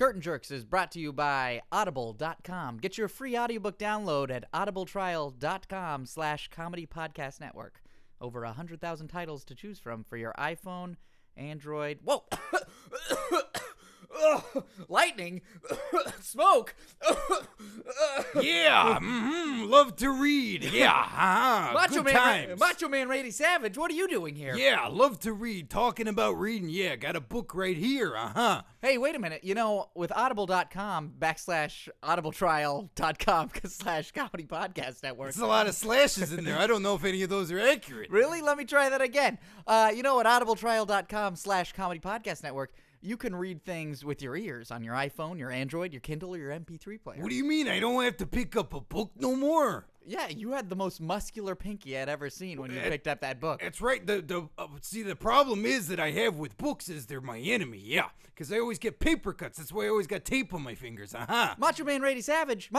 Curtain Jerks is brought to you by Audible.com. Get your free audiobook download at audibletrial.com/comedy podcast network. Over 100,000 titles to choose from for your iPhone, Android. Whoa! Lightning! Smoke! Yeah, love to read. Yeah, good times. Macho Man Randy Savage, what are you doing here? Yeah, love to read. Talking about reading. Yeah, got a book right here. Hey, wait a minute. You know, with audible.com /audibletrial.com/comedy podcast network. There's a lot of slashes in there. I don't know if any of those are accurate. Really? Let me try that again. You know, at audibletrial.com/comedy podcast network, you can read things with your ears on your iPhone, your Android, your Kindle, or your MP3 player. What do you mean? I don't have to pick up a book no more? Yeah, you had the most muscular pinky I'd ever seen when you picked up that book. That's right. See, the problem is that I have with books is they're my enemy. Yeah, because I always get paper cuts. That's why I always got tape on my fingers. Macho Man Randy Savage,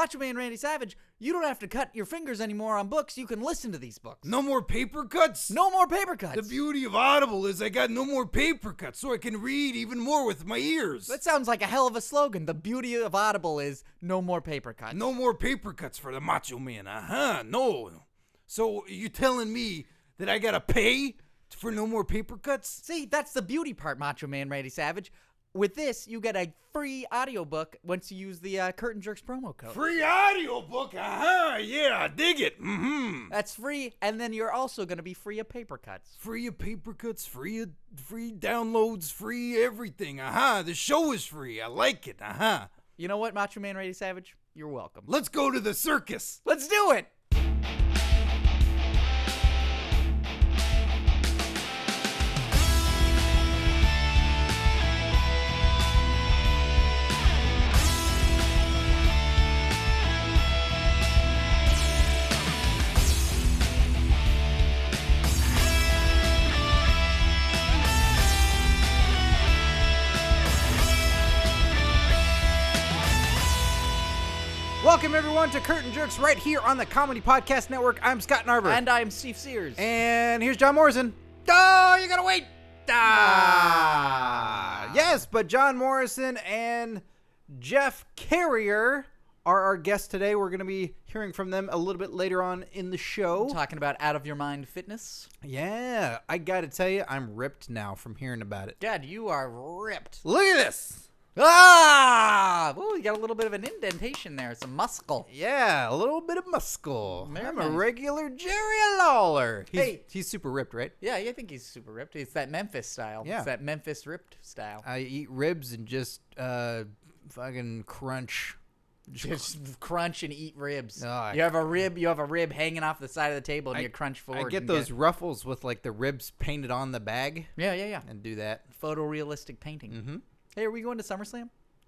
you don't have to cut your fingers anymore on books. You can listen to these books. No more paper cuts? No more paper cuts. The beauty of Audible is I got no more paper cuts, so I can read even more with my ears. That sounds like a hell of a slogan. The beauty of Audible is no more paper cuts. No more paper cuts for the Macho Man. No. So you telling me that I gotta pay for no more paper cuts? See, that's the beauty part, Macho Man Randy Savage. With this, you get a free audiobook once you use the Curtain Jerks promo code. Free audiobook? Yeah, dig it. That's free, and then you're also going to be free of paper cuts. Free of paper cuts, free downloads, free everything. The show is free. I like it. You know what, Macho Man Randy Savage? You're welcome. Let's go to the circus. Let's do it. Welcome, everyone, to Curtain Jerks right here on the Comedy Podcast Network. I'm Scott Narver. And I'm Steve Sears. And here's John Morrison. Oh, you gotta wait. Yes, but John Morrison and Jeff Carrier are our guests today. We're going to be hearing from them a little bit later on in the show. Talking about Out of Your Mind Fitness. Yeah, I got to tell you, I'm ripped now from hearing about it. Dad, you are ripped. Look at this. Oh, you got a little bit of an indentation there. Some muscle. Yeah, a little bit of muscle. Very I'm nice. a regular Jerry Lawler. Hey. He's super ripped, right? Yeah, I think he's super ripped. It's that Memphis style. Yeah. It's that Memphis ripped style. I eat ribs and just fucking crunch. Just crunch and eat ribs. Oh, you have a rib hanging off the side of the table, and you crunch forward. I get those ruffles with like the ribs painted on the bag. Yeah. And do that. Photorealistic painting. Mm-hmm. Hey, are we going to SummerSlam?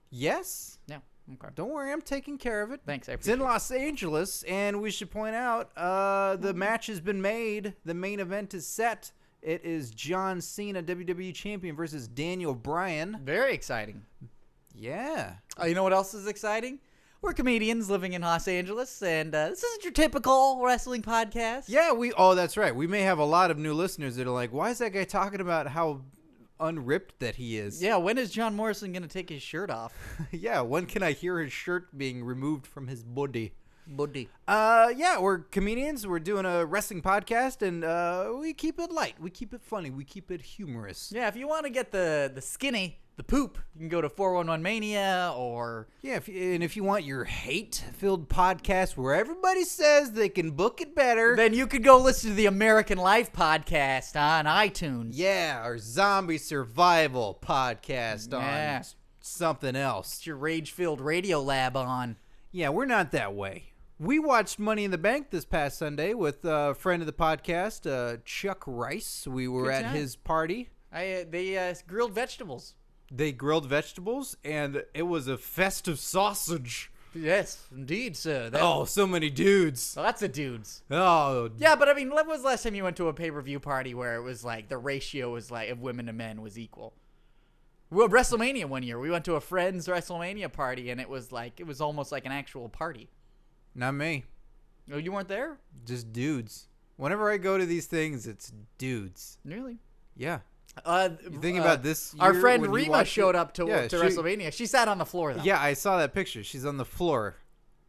Yes. No. Okay. Don't worry, I'm taking care of it. Thanks. It's in Los Angeles, and we should point out the match has been made. The main event is set. It is John Cena, WWE Champion, versus Daniel Bryan. Very exciting. Yeah. You know what else is exciting? We're comedians living in Los Angeles, and this isn't your typical wrestling podcast. Yeah, oh, that's right. We may have a lot of new listeners that are like, why is that guy talking about how unripped that he is? Yeah, when is John Morrison going to take his shirt off? Yeah, when can I hear his shirt being removed from his body? Yeah, we're comedians. We're doing a wrestling podcast, and we keep it light. We keep it funny. We keep it humorous. Yeah, if you want to get the skinny, the poop, you can go to 411 Mania or... Yeah, if you want your hate-filled podcast where everybody says they can book it better... Then you could go listen to the American Life podcast on iTunes. Yeah, our zombie survival podcast on something else. It's your rage-filled Radio Lab on. Yeah, we're not that way. We watched Money in the Bank this past Sunday with a friend of the podcast, Chuck Rice. We were at his party. They grilled vegetables. They grilled vegetables, and it was a festive sausage. Yes, indeed, sir. So many dudes. Lots of dudes. Oh. Yeah, but I mean, when was the last time you went to a pay-per-view party where it was like the ratio was like of women to men was equal? Well, WrestleMania one year, we went to a friend's WrestleMania party, and it was almost like an actual party. Not me. Oh, you weren't there? Just dudes. Whenever I go to these things, it's dudes. Really? Yeah. You thinking about this Our year friend when you Rima watched showed it? up to Yeah, WrestleMania. She sat on the floor, though. Yeah, I saw that picture. She's on the floor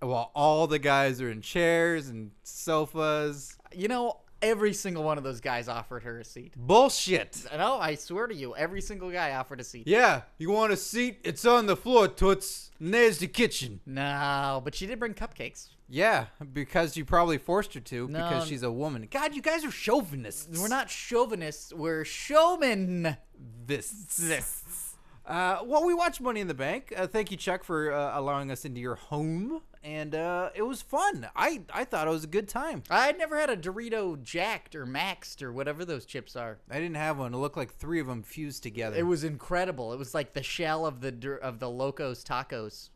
while all the guys are in chairs and sofas. You know, every single one of those guys offered her a seat. Bullshit. No, I swear to you, every single guy offered a seat. Yeah, you want a seat? It's on the floor, toots. And there's the kitchen. No, but she did bring cupcakes. Yeah, because you probably forced her to No. because she's a woman. God, you guys are chauvinists. We're not chauvinists. We're showmen. Well, we watched Money in the Bank. Thank you, Chuck, for allowing us into your home. And it was fun. I thought it was a good time. I'd never had a Dorito Jacked or Maxed or whatever those chips are. I didn't have one. It looked like 3 of them fused together. It was incredible. It was like the shell of the Locos Tacos.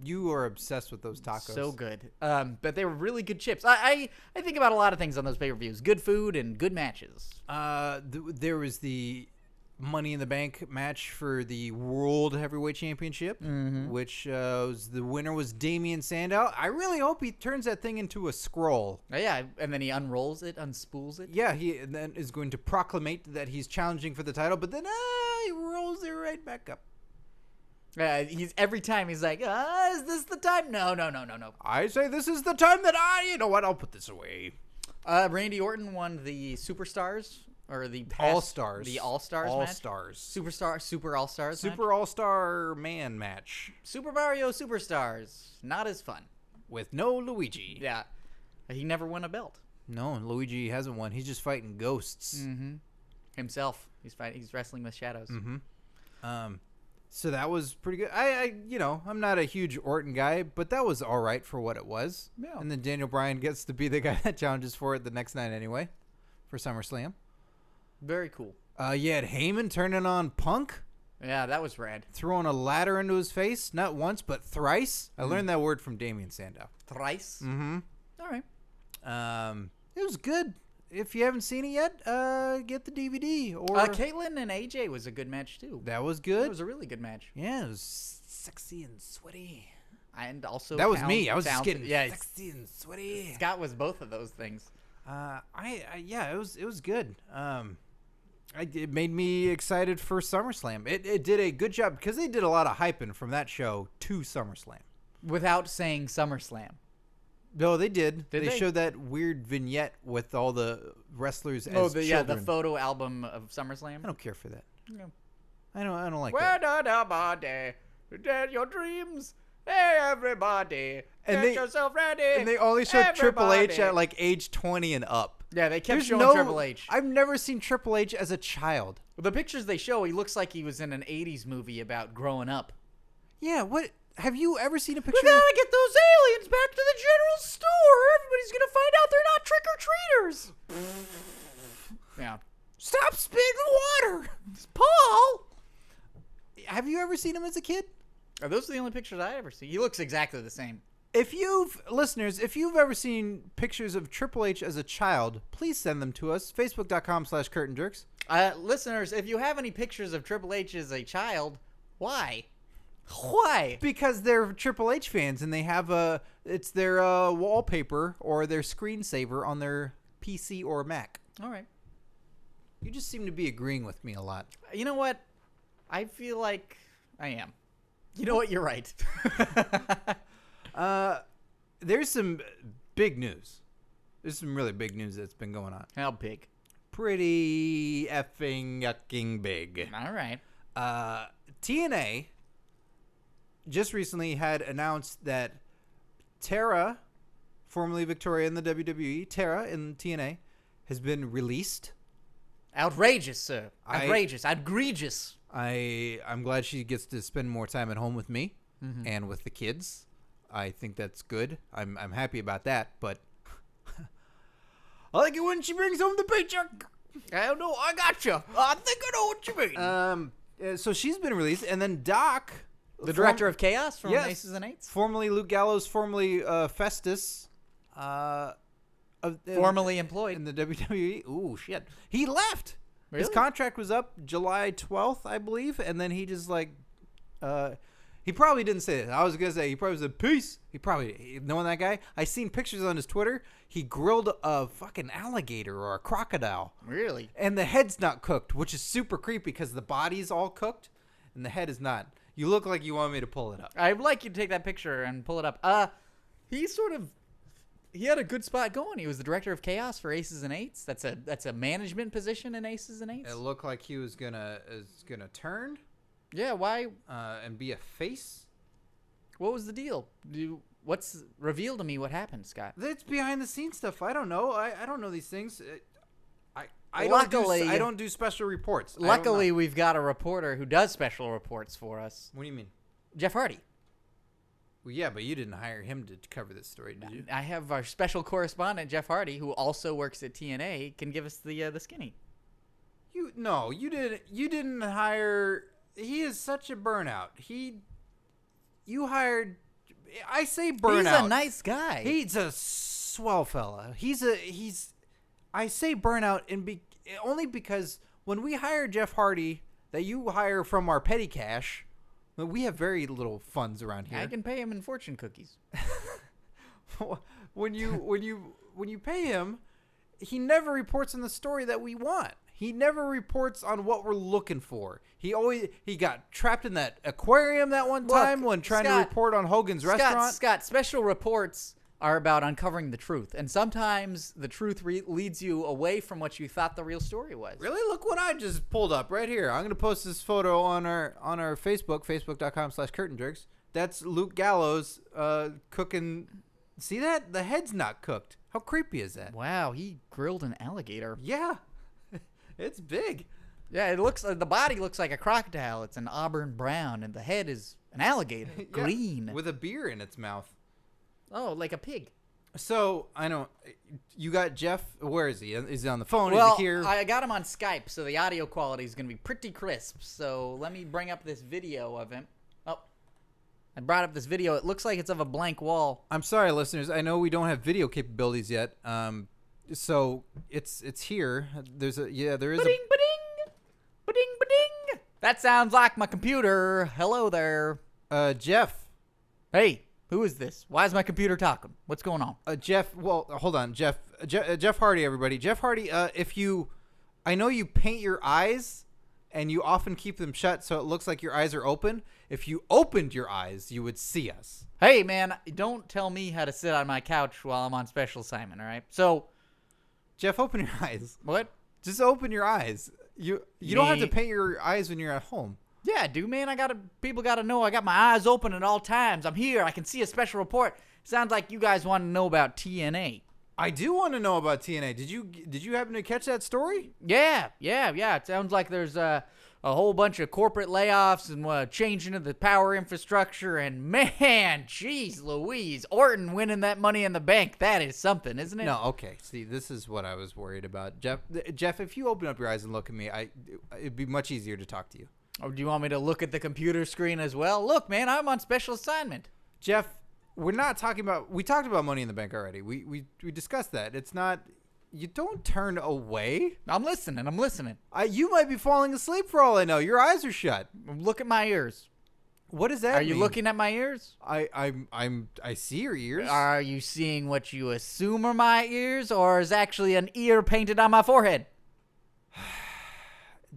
You are obsessed with those tacos. So good. But they were really good chips. I think about a lot of things on those pay-per-views. Good food and good matches. There was the Money in the Bank match for the World Heavyweight Championship, which the winner was Damian Sandow. I really hope he turns that thing into a scroll. Oh, yeah, and then he unrolls it, unspools it. Yeah, he then is going to proclamate that he's challenging for the title, but then he rolls it right back up. He's every time he's like, is this the time? No. I say this is the time that you know what? I'll put this away. Randy Orton won the Superstars or the All-Stars. The All-Stars match? All-Stars. Super All-Stars match? Super All-Star Man match. Super Mario Superstars. Not as fun. With no Luigi. Yeah. He never won a belt. No, Luigi hasn't won. He's just fighting ghosts. Himself. He's wrestling with shadows. So that was pretty good. I'm not a huge Orton guy, but that was all right for what it was. Yeah. And then Daniel Bryan gets to be the guy that challenges for it the next night anyway, for SummerSlam. Very cool. You had Heyman turning on Punk, Yeah, that was rad. throwing a ladder into his face, not once, but thrice. I learned that word from Damian Sandow. Thrice? Mm-hmm. All right. It was good. If you haven't seen it yet, get the DVD. Or Caitlyn and AJ was a good match, too. that was good. That was a really good match. Yeah, it was sexy and sweaty. And also That was me. I was just talented. getting sexy and sweaty. Scott was both of those things. It was good. It made me excited for SummerSlam. It did a good job because they did a lot of hyping from that show to SummerSlam. Without saying SummerSlam. No, they did. Did They they? showed that weird vignette with all the wrestlers as the children. photo album of SummerSlam. I don't care for that. No. I don't like Where that. did everybody get your dreams? Hey, everybody, And get yourself ready. And they only showed Triple H Everybody. at like age 20 and up. Yeah, they kept There's showing no- Triple H. I've never seen Triple H as a child. The pictures they show, he looks like he was in an 80s movie about growing up. Yeah, what? Have you ever seen a picture? We gotta get those aliens back to the general store. Everybody's gonna find out they're not trick-or-treaters. Yeah. Stop spitting water! Paul! Have you ever seen him as a kid? Those are the only pictures I ever see. He looks exactly the same. If you've ever seen pictures of Triple H as a child, please send them to us. Facebook.com/curtainjerks. Listeners, if you have any pictures of Triple H as a child, why? Why? Because they're Triple H fans and they have it's their wallpaper or their screensaver on their PC or Mac. All right. You just seem to be agreeing with me a lot. You know what? I feel like I am. You know what? You're right. There's some big news. There's some really big news that's been going on. How big? Pretty effing yucking big. All right. TNA just recently had announced that Tara, formerly Victoria in the WWE, Tara in TNA, has been released. Outrageous, sir. Outrageous. Egregious. I'm glad she gets to spend more time at home with me and with the kids. I think that's good. I'm happy about that, but I like it when she brings home the paycheck. I don't know. I gotcha. I think I know what you mean. So she's been released, and then Doc, The director of Chaos from Yes. Aces and Eights? formerly Luke Gallows, formerly Festus, Formerly employed. in the WWE. Ooh, shit. He left. His Really? contract was up July 12th, I believe, and then he just He probably didn't say that. I was gonna say he probably said peace. He probably knowing that guy. I seen pictures on his Twitter. He grilled a fucking alligator or a crocodile. Really? And the head's not cooked, which is super creepy because the body's all cooked and the head is not. You look like you want me to pull it up. I'd like you to take that picture and pull it up. He had a good spot going. He was the director of chaos for Aces and Eights. That's a management position in Aces and Eights. It looked like he was gonna turn. Yeah, why? And be a face. What was the deal? Reveal to me what happened, Scott? It's behind the scenes stuff. I don't know. I don't know these things. I don't do special reports. Luckily, we've got a reporter who does special reports for us. What do you mean? Jeff Hardy. Well, yeah, but you didn't hire him to cover this story, did you? I have our special correspondent, Jeff Hardy, who also works at TNA, can give us the skinny. You didn't hire. He is such a burnout. You hired. I say burnout. He's a nice guy. He's a swell fella. I say burnout only because when we hire Jeff Hardy, that you hire from our petty cash, we have very little funds around here. I can pay him in fortune cookies. when you pay him, he never reports on the story that we want. He never reports on what we're looking for. He got trapped in that aquarium that one time when trying to report on Hogan's restaurant. Scott, special reports are about uncovering the truth, and sometimes the truth leads you away from what you thought the real story was. Really? Look what I just pulled up right here. I'm going to post this photo on our Facebook, facebook.com/curtainjerks. That's Luke Gallows cooking. See that? The head's not cooked. How creepy is that? Wow, he grilled an alligator. Yeah. It's big. Yeah, it looks. The body looks like a crocodile. It's an auburn brown, and the head is an alligator, green, with a beer in its mouth. Oh, like a pig. So I don't. You got Jeff. Where is he? Is he on the phone? Well, is he here? I got him on Skype, so the audio quality is going to be pretty crisp. So let me bring up this video of him. Oh, I brought up this video. It looks like it's of a blank wall. I'm sorry, listeners. I know we don't have video capabilities yet. So it's here. There is Ba-ding, ba-ding, ba-ding, ba-ding. That sounds like my computer. Hello there. Jeff. Hey, who is this? Why is my computer talking? What's going on? Jeff. Well, hold on, Jeff. Jeff Hardy, everybody. Jeff Hardy. I know you paint your eyes, and you often keep them shut so it looks like your eyes are open. If you opened your eyes, you would see us. Hey, man, don't tell me how to sit on my couch while I'm on special assignment. All right. So. Jeff, open your eyes. What? Just open your eyes. You don't have to paint your eyes when you're at home. Yeah, dude, man. People gotta know I got my eyes open at all times. I'm here. I can see a special report. Sounds like you guys want to know about TNA. I do want to know about TNA. Did you happen to catch that story? Yeah. It sounds like there's a whole bunch of corporate layoffs and changing of the power infrastructure. And man, jeez Louise, Orton winning that Money in the Bank. That is something, isn't it? No, okay. See, this is what I was worried about. Jeff, if you open up your eyes and look at me, it'd be much easier to talk to you. Oh, do you want me to look at the computer screen as well? Look, man, I'm on special assignment. Jeff, we're not talking about... We talked about Money in the Bank already. We discussed that. It's not... You don't turn away. I'm listening. You might be falling asleep for all I know. Your eyes are shut. Look at my ears. What does that mean? Are you looking at my ears? I see your ears. Are you seeing what you assume are my ears, or is actually an ear painted on my forehead?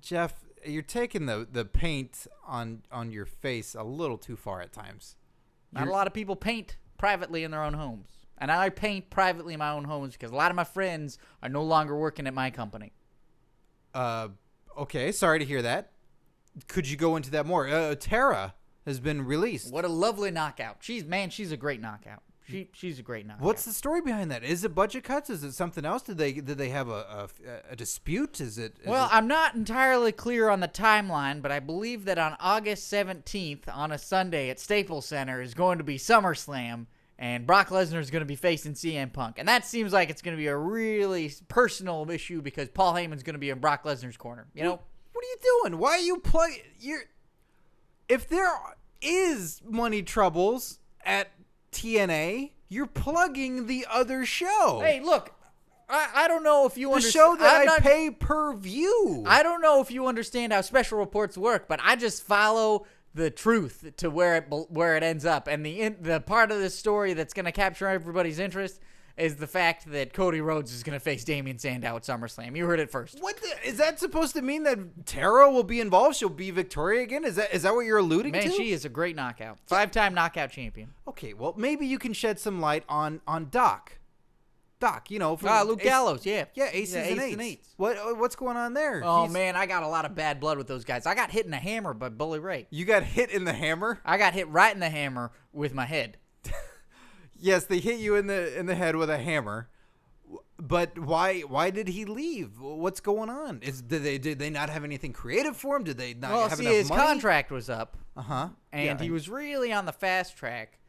Jeff, you're taking the paint on your face a little too far at times. Not a lot of people paint privately in their own homes. And I paint privately in my own homes because a lot of my friends are no longer working at my company. Okay, sorry to hear that. Could you go into that more? Tara has been released. What a lovely knockout. She's a great knockout. She's a great knockout. What's the story behind that? Is it budget cuts? Is it something else? Did they have a dispute? I'm not entirely clear on the timeline, but I believe that on August 17th on a Sunday at Staples Center is going to be SummerSlam. And Brock Lesnar is going to be facing CM Punk. And that seems like it's going to be a really personal issue because Paul Heyman's going to be in Brock Lesnar's corner. You know? What are you doing? Why are you playing? If there is money troubles at TNA, you're plugging the other show. Hey, look. I don't know if you understand. The show that I pay per view. I don't know if you understand how special reports work, but I just follow the truth to where it ends up. And the part of this story that's going to capture everybody's interest is the fact that Cody Rhodes is going to face Damian Sandow at SummerSlam. You heard it first. Is that supposed to mean that Tara will be involved? She'll be Victoria again? Is that what you're alluding to? Man, she is a great knockout. 5-time knockout champion. Okay, well, maybe you can shed some light on Doc. Doc, Luke Gallows, yeah. Yeah, aces and eights. What's going on there? Oh, man, I got a lot of bad blood with those guys. I got hit in the hammer by Bully Ray. You got hit in the hammer? I got hit right in the hammer with my head. Yes, they hit you in the head with a hammer. But why did he leave? What's going on? Did they not have anything creative for him? Did they not have enough money? His contract was up. And yeah. he was really on the fast track.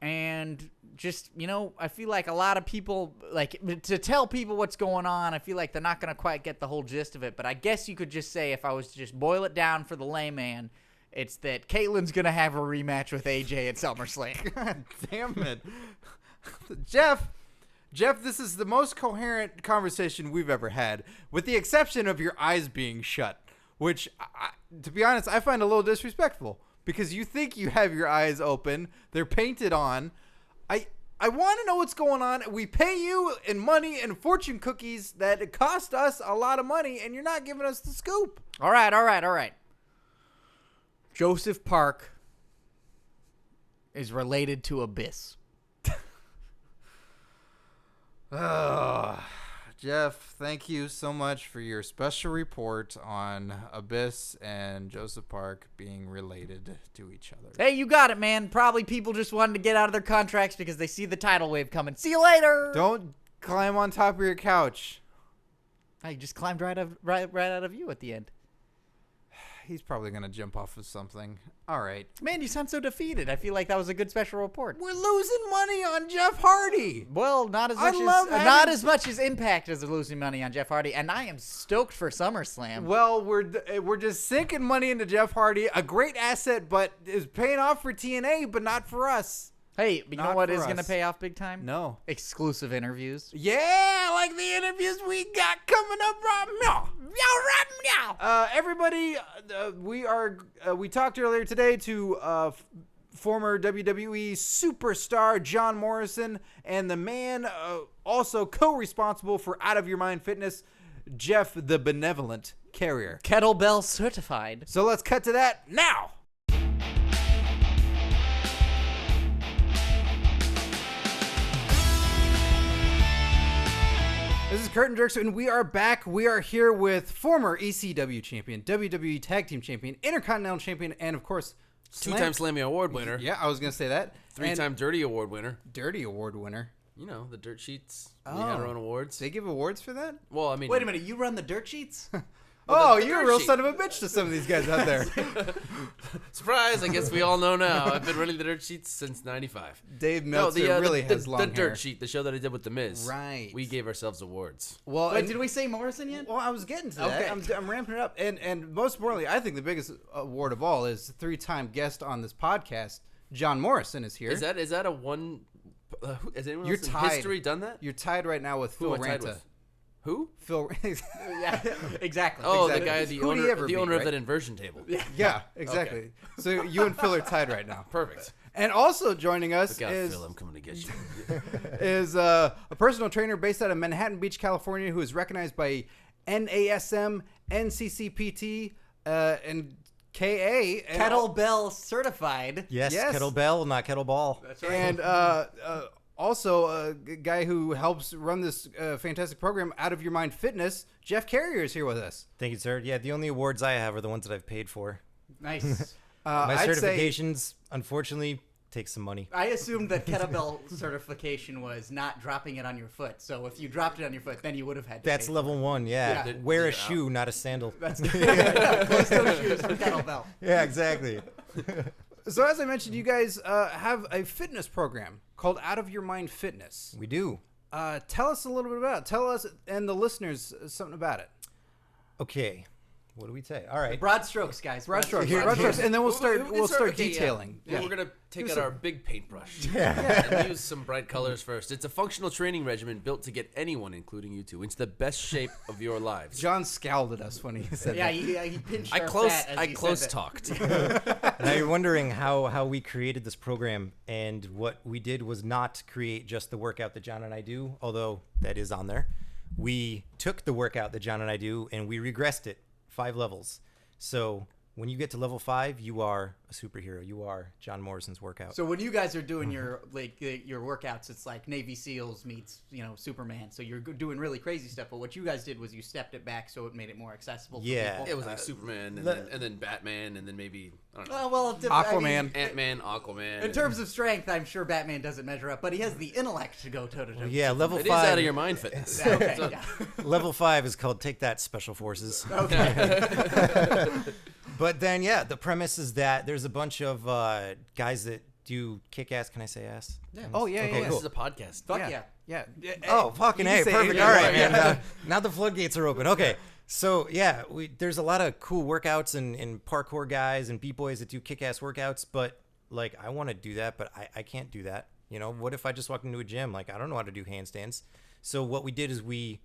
And just, I feel like a lot of people, like, to tell people what's going on, I feel like they're not going to quite get the whole gist of it. But I guess you could just say, if I was to just boil it down for the layman, it's that Caitlin's going to have a rematch with AJ at SummerSlam. God damn it. Jeff, this is the most coherent conversation we've ever had, with the exception of your eyes being shut, which, to be honest, I find a little disrespectful. Because you think you have your eyes open. They're painted on. I want to know what's going on. We pay you in money and fortune cookies that cost us a lot of money, and you're not giving us the scoop. All right. Joseph Park is related to Abyss. Jeff, thank you so much for your special report on Abyss and Joseph Park being related to each other. Hey, you got it, man. Probably people just wanted to get out of their contracts because they see the tidal wave coming. See you later. Don't climb on top of your couch. I just climbed right out of you at the end. He's probably going to jump off of something. All right. Man, you sound so defeated. I feel like that was a good special report. We're losing money on Jeff Hardy. Well, not as much as Impact is losing money on Jeff Hardy, and I am stoked for SummerSlam. Well, we're just sinking money into Jeff Hardy, a great asset, but is paying off for TNA, but not for us. Hey, but you know what is going to pay off big time? No. Exclusive interviews. Yeah, like the interviews we got coming up right now. Everybody, we talked earlier today to former WWE superstar John Morrison and the man also co-responsible for Out of Your Mind Fitness, Jeff the Benevolent Carrier. Kettlebell certified. So let's cut to that now. This is Curtain Jerks, and we are back. We are here with former ECW champion, WWE Tag Team champion, Intercontinental champion, and of course, two-time Slammy Award winner. Yeah, I was going to say that. Three-time Dirty Award winner. Dirty Award winner. You know, the dirt sheets. We had our own awards. They give awards for that? Well, I mean... Wait a minute, you run the dirt sheets? Oh, you're a real son of a bitch to some of these guys out there. Surprise, I guess we all know now. I've been running the dirt sheets since 95. Dave Meltzer really has long hair. The dirt sheet, the show that I did with The Miz. Right. We gave ourselves awards. Well, wait, did we say Morrison yet? Well, I was getting to that. Okay. I'm ramping it up. And most importantly, I think the biggest award of all is three-time guest on this podcast, John Morrison is here. Is that a one... has anyone You're else in tied. history done that? You're tied right now with Phil Ranta. Who? Phil. Yeah, exactly. Oh, exactly. The guy, the owner of that inversion table. Yeah, exactly. Okay. So you and Phil are tied right now. Perfect. And also joining us Look out, is Phil, I'm coming to get you. is a personal trainer based out of Manhattan Beach, California, who is recognized by NASM, NCCPT, and KA. Kettlebell certified. Yes, kettlebell, not kettleball. That's right. And also a guy who helps run this fantastic program, Out of Your Mind Fitness, Jeff Carrier is here with us. Thank you, sir. Yeah, the only awards I have are the ones that I've paid for. Nice. My I'd certifications, unfortunately, take some money. I assumed that kettlebell certification was not dropping it on your foot. So if you dropped it on your foot, then you would have had to That's pay level 1, yeah. Yeah. Wear a shoe, not a sandal. That's close those shoes for kettlebell. Yeah, exactly. So as I mentioned, you guys have a fitness program called Out of Your Mind Fitness. We do. Tell us a little bit about it. Tell us and the listeners something about it. Okay. What do we say? All right. Broad strokes, guys. Broad strokes, and then we'll start okay, detailing. Yeah. We're gonna take out our big paintbrush and use some bright colors first. It's a functional training regimen built to get anyone, including you two, into the best shape of your lives. John scowled at us when he said Yeah, that. he pinched I our close fat as I he close said talked. Now you're wondering how we created this program, and what we did was not create just the workout that John and I do, although that is on there. We took the workout that John and I do, and we regressed it 5 levels. So when you get to level 5, you are a superhero. You are John Morrison's workout. So when you guys are doing your your workouts, it's like Navy SEALs meets Superman. So you're doing really crazy stuff. But what you guys did was you stepped it back so it made it more accessible. For people. It was like Superman and then Batman and then maybe I don't know. Oh, well, Aquaman. Ant-Man, Aquaman. In terms of strength, I'm sure Batman doesn't measure up, but he has the intellect to go toe to toe. Yeah, level It 5. is out of your mind fitness. Okay. So- Yeah. Level 5 is called Take That Special Forces. Okay. But then, yeah, the premise is that there's a bunch of guys that do kick ass. Can I say ass? Yeah. Oh yeah, Okay, yeah. cool. This is a podcast. Fuck yeah. Yeah. Oh, fucking You can A. say Perfect. it, All right, yeah. man. Now the floodgates are open. Okay. So, yeah, there's a lot of cool workouts and parkour guys and B-boys that do kick-ass workouts, but, like, I want to do that, but I can't do that. What if I just walked into a gym? Like, I don't know how to do handstands. So what we did is we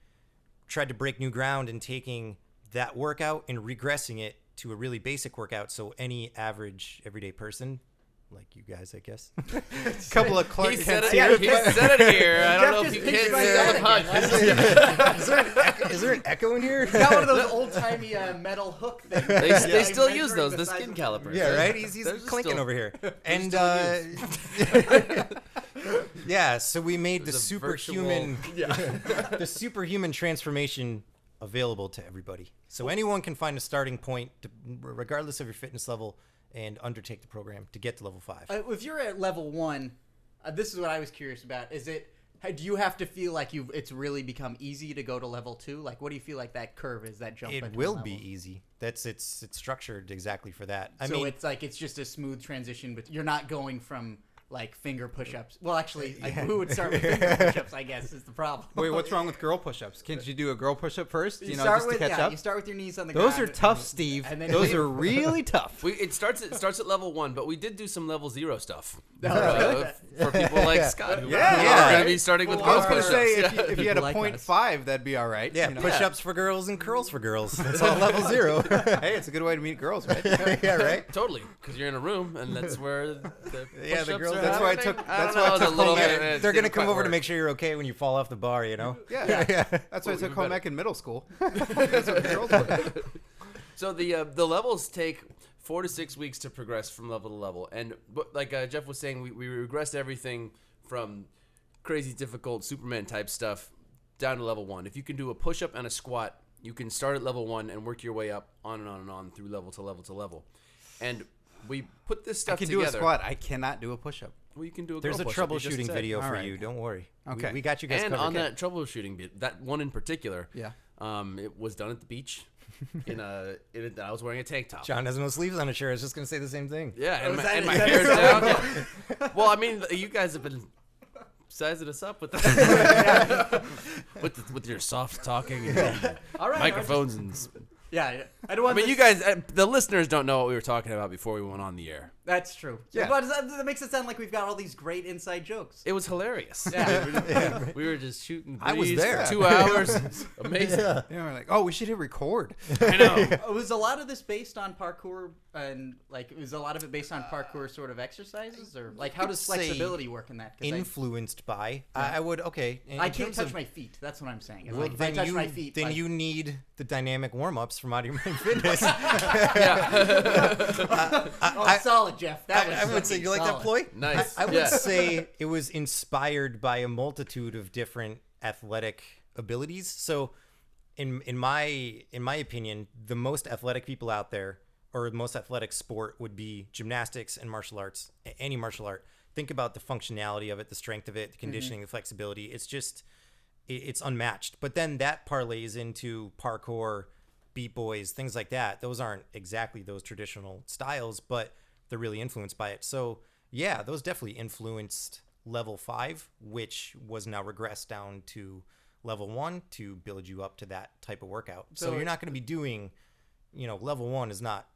tried to break new ground in taking that workout and regressing it to a really basic workout, so any average everyday person, like you guys, I guess. Couple of Clark He said Kents it, here. he said it here. I don't know if just you picked can't my say it on the bag podcast. Is there an echo in here? Got one of those old-timey metal hook things. They still Measuring use those, the the size skin of- calipers. Yeah, right? He's Those are clinking still- over here. And still yeah, so we made the There's a superhuman the superhuman transformation available to everybody. So anyone can find a starting point regardless of your fitness level and undertake the program to get to level 5. If you're at level 1, this is what I was curious about. Do you have to feel like it's really become easy to go to level 2? Like, what do you feel like that curve is, that jump? It between will levels? be easy. It's structured exactly for that. I So mean, it's just a smooth transition, but you're not going from like finger push-ups. Well, actually, who would start with finger push-ups? I guess is the problem. Wait, what's wrong with girl push-ups? Can't you do a girl push-up first? You Just to catch up. You start with your knees on the Those ground. are tough, Steve. and then Those you- are really tough. It starts at level 1, but we did do some level 0 stuff No, for people like Scott. Who Yeah. are going to be starting with I was girl going to push-ups. say, if you had a People like us. 0.5, that'd be all right. yeah, you know? push-ups for girls and curls for girls. That's all level 0. Hey, it's a good way to meet girls, right? Yeah, right? Totally, because you're in a room, and that's where the Yeah, the push-ups girls- are that's why I happening. took- I that's don't why I know, took it's a little home bit- ec. it They're going to didn't come quite over to work. make sure you're okay when you fall off the bar, Yeah. That's why I took home ec in middle school. That's what girls were. So the levels take 4 to 6 weeks to progress from level to level, and like Jeff was saying, we regressed everything from crazy difficult Superman type stuff down to level 1. If you can do a push up and a squat, you can start at level 1 and work your way up on and on and on through level to level to level. And we put this I stuff can together. do a squat. I cannot do a push-up. Well, you can do a There's a girl push-up, you just troubleshooting said. video All for right. you. Don't worry. Okay. We got you guys And covered. on that troubleshooting bit, that one in particular, Yeah. it was done at the beach. I was wearing a tank top. John has no sleeves on his shirt. I was just going to say the same thing. Yeah, and Was my, that- and my is that hair's so? down. Yeah. Well, I mean, you guys have been sizing us up with the, with your soft talking and All right, microphones and. Yeah, I don't want. I mean, you guys, the listeners don't know what we were talking about before we went on the air. That's true. Yeah. But that makes it sound like we've got all these great inside jokes. It was hilarious. Yeah. We were just shooting. I was breeze there. for 2 hours. Amazing. Yeah, we're like, oh, we should hit record. I know. Was a lot of this based on parkour and was a lot of it based on parkour sort of exercises, or like how does say flexibility work in that? 'Cause Influenced by. I would, okay. in I can't terms touch of- my feet. That's what I'm saying. It's Well, like if I touch my feet, then like, you need the dynamic warm-ups from Out of Your Mind Fitness. solid, Jeff. That was I would say, fucking you like that solid. ploy? Nice. I would Yeah. say it was inspired by a multitude of different athletic abilities. So, in my opinion, the most athletic people out there, or the most athletic sport, would be gymnastics and martial arts. Any martial art. Think about the functionality of it, the strength of it, the conditioning, the flexibility. It's just, it's unmatched. But then that parlays into parkour, beat boys, things like that. Those aren't exactly those traditional styles, but they're really influenced by it. So yeah, those definitely influenced level 5, which was now regressed down to level 1 to build you up to that type of workout. So So you're not going to be doing level 1 is not,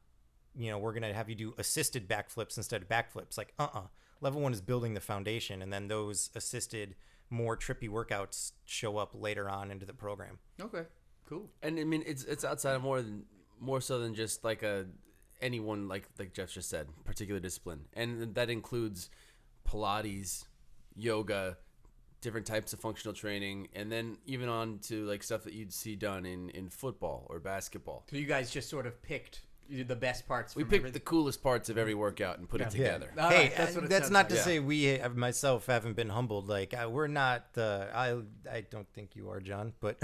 we're going to have you do assisted backflips instead of backflips. Like, level 1 is building the foundation, and then those assisted, more trippy workouts show up later on into the program. Okay, cool. And I mean, it's outside of more so than just like anyone like Jeff just said, particular discipline, and that includes Pilates, yoga, different types of functional training, and then even on to like stuff that you'd see done in football or basketball. So you guys just sort of picked the best parts. We from picked everything. the coolest parts of every workout and put it together. All Hey, right, that's what it that's sounds not like. to Yeah. say we myself haven't been humbled. Like we're not. I don't think you are, John, but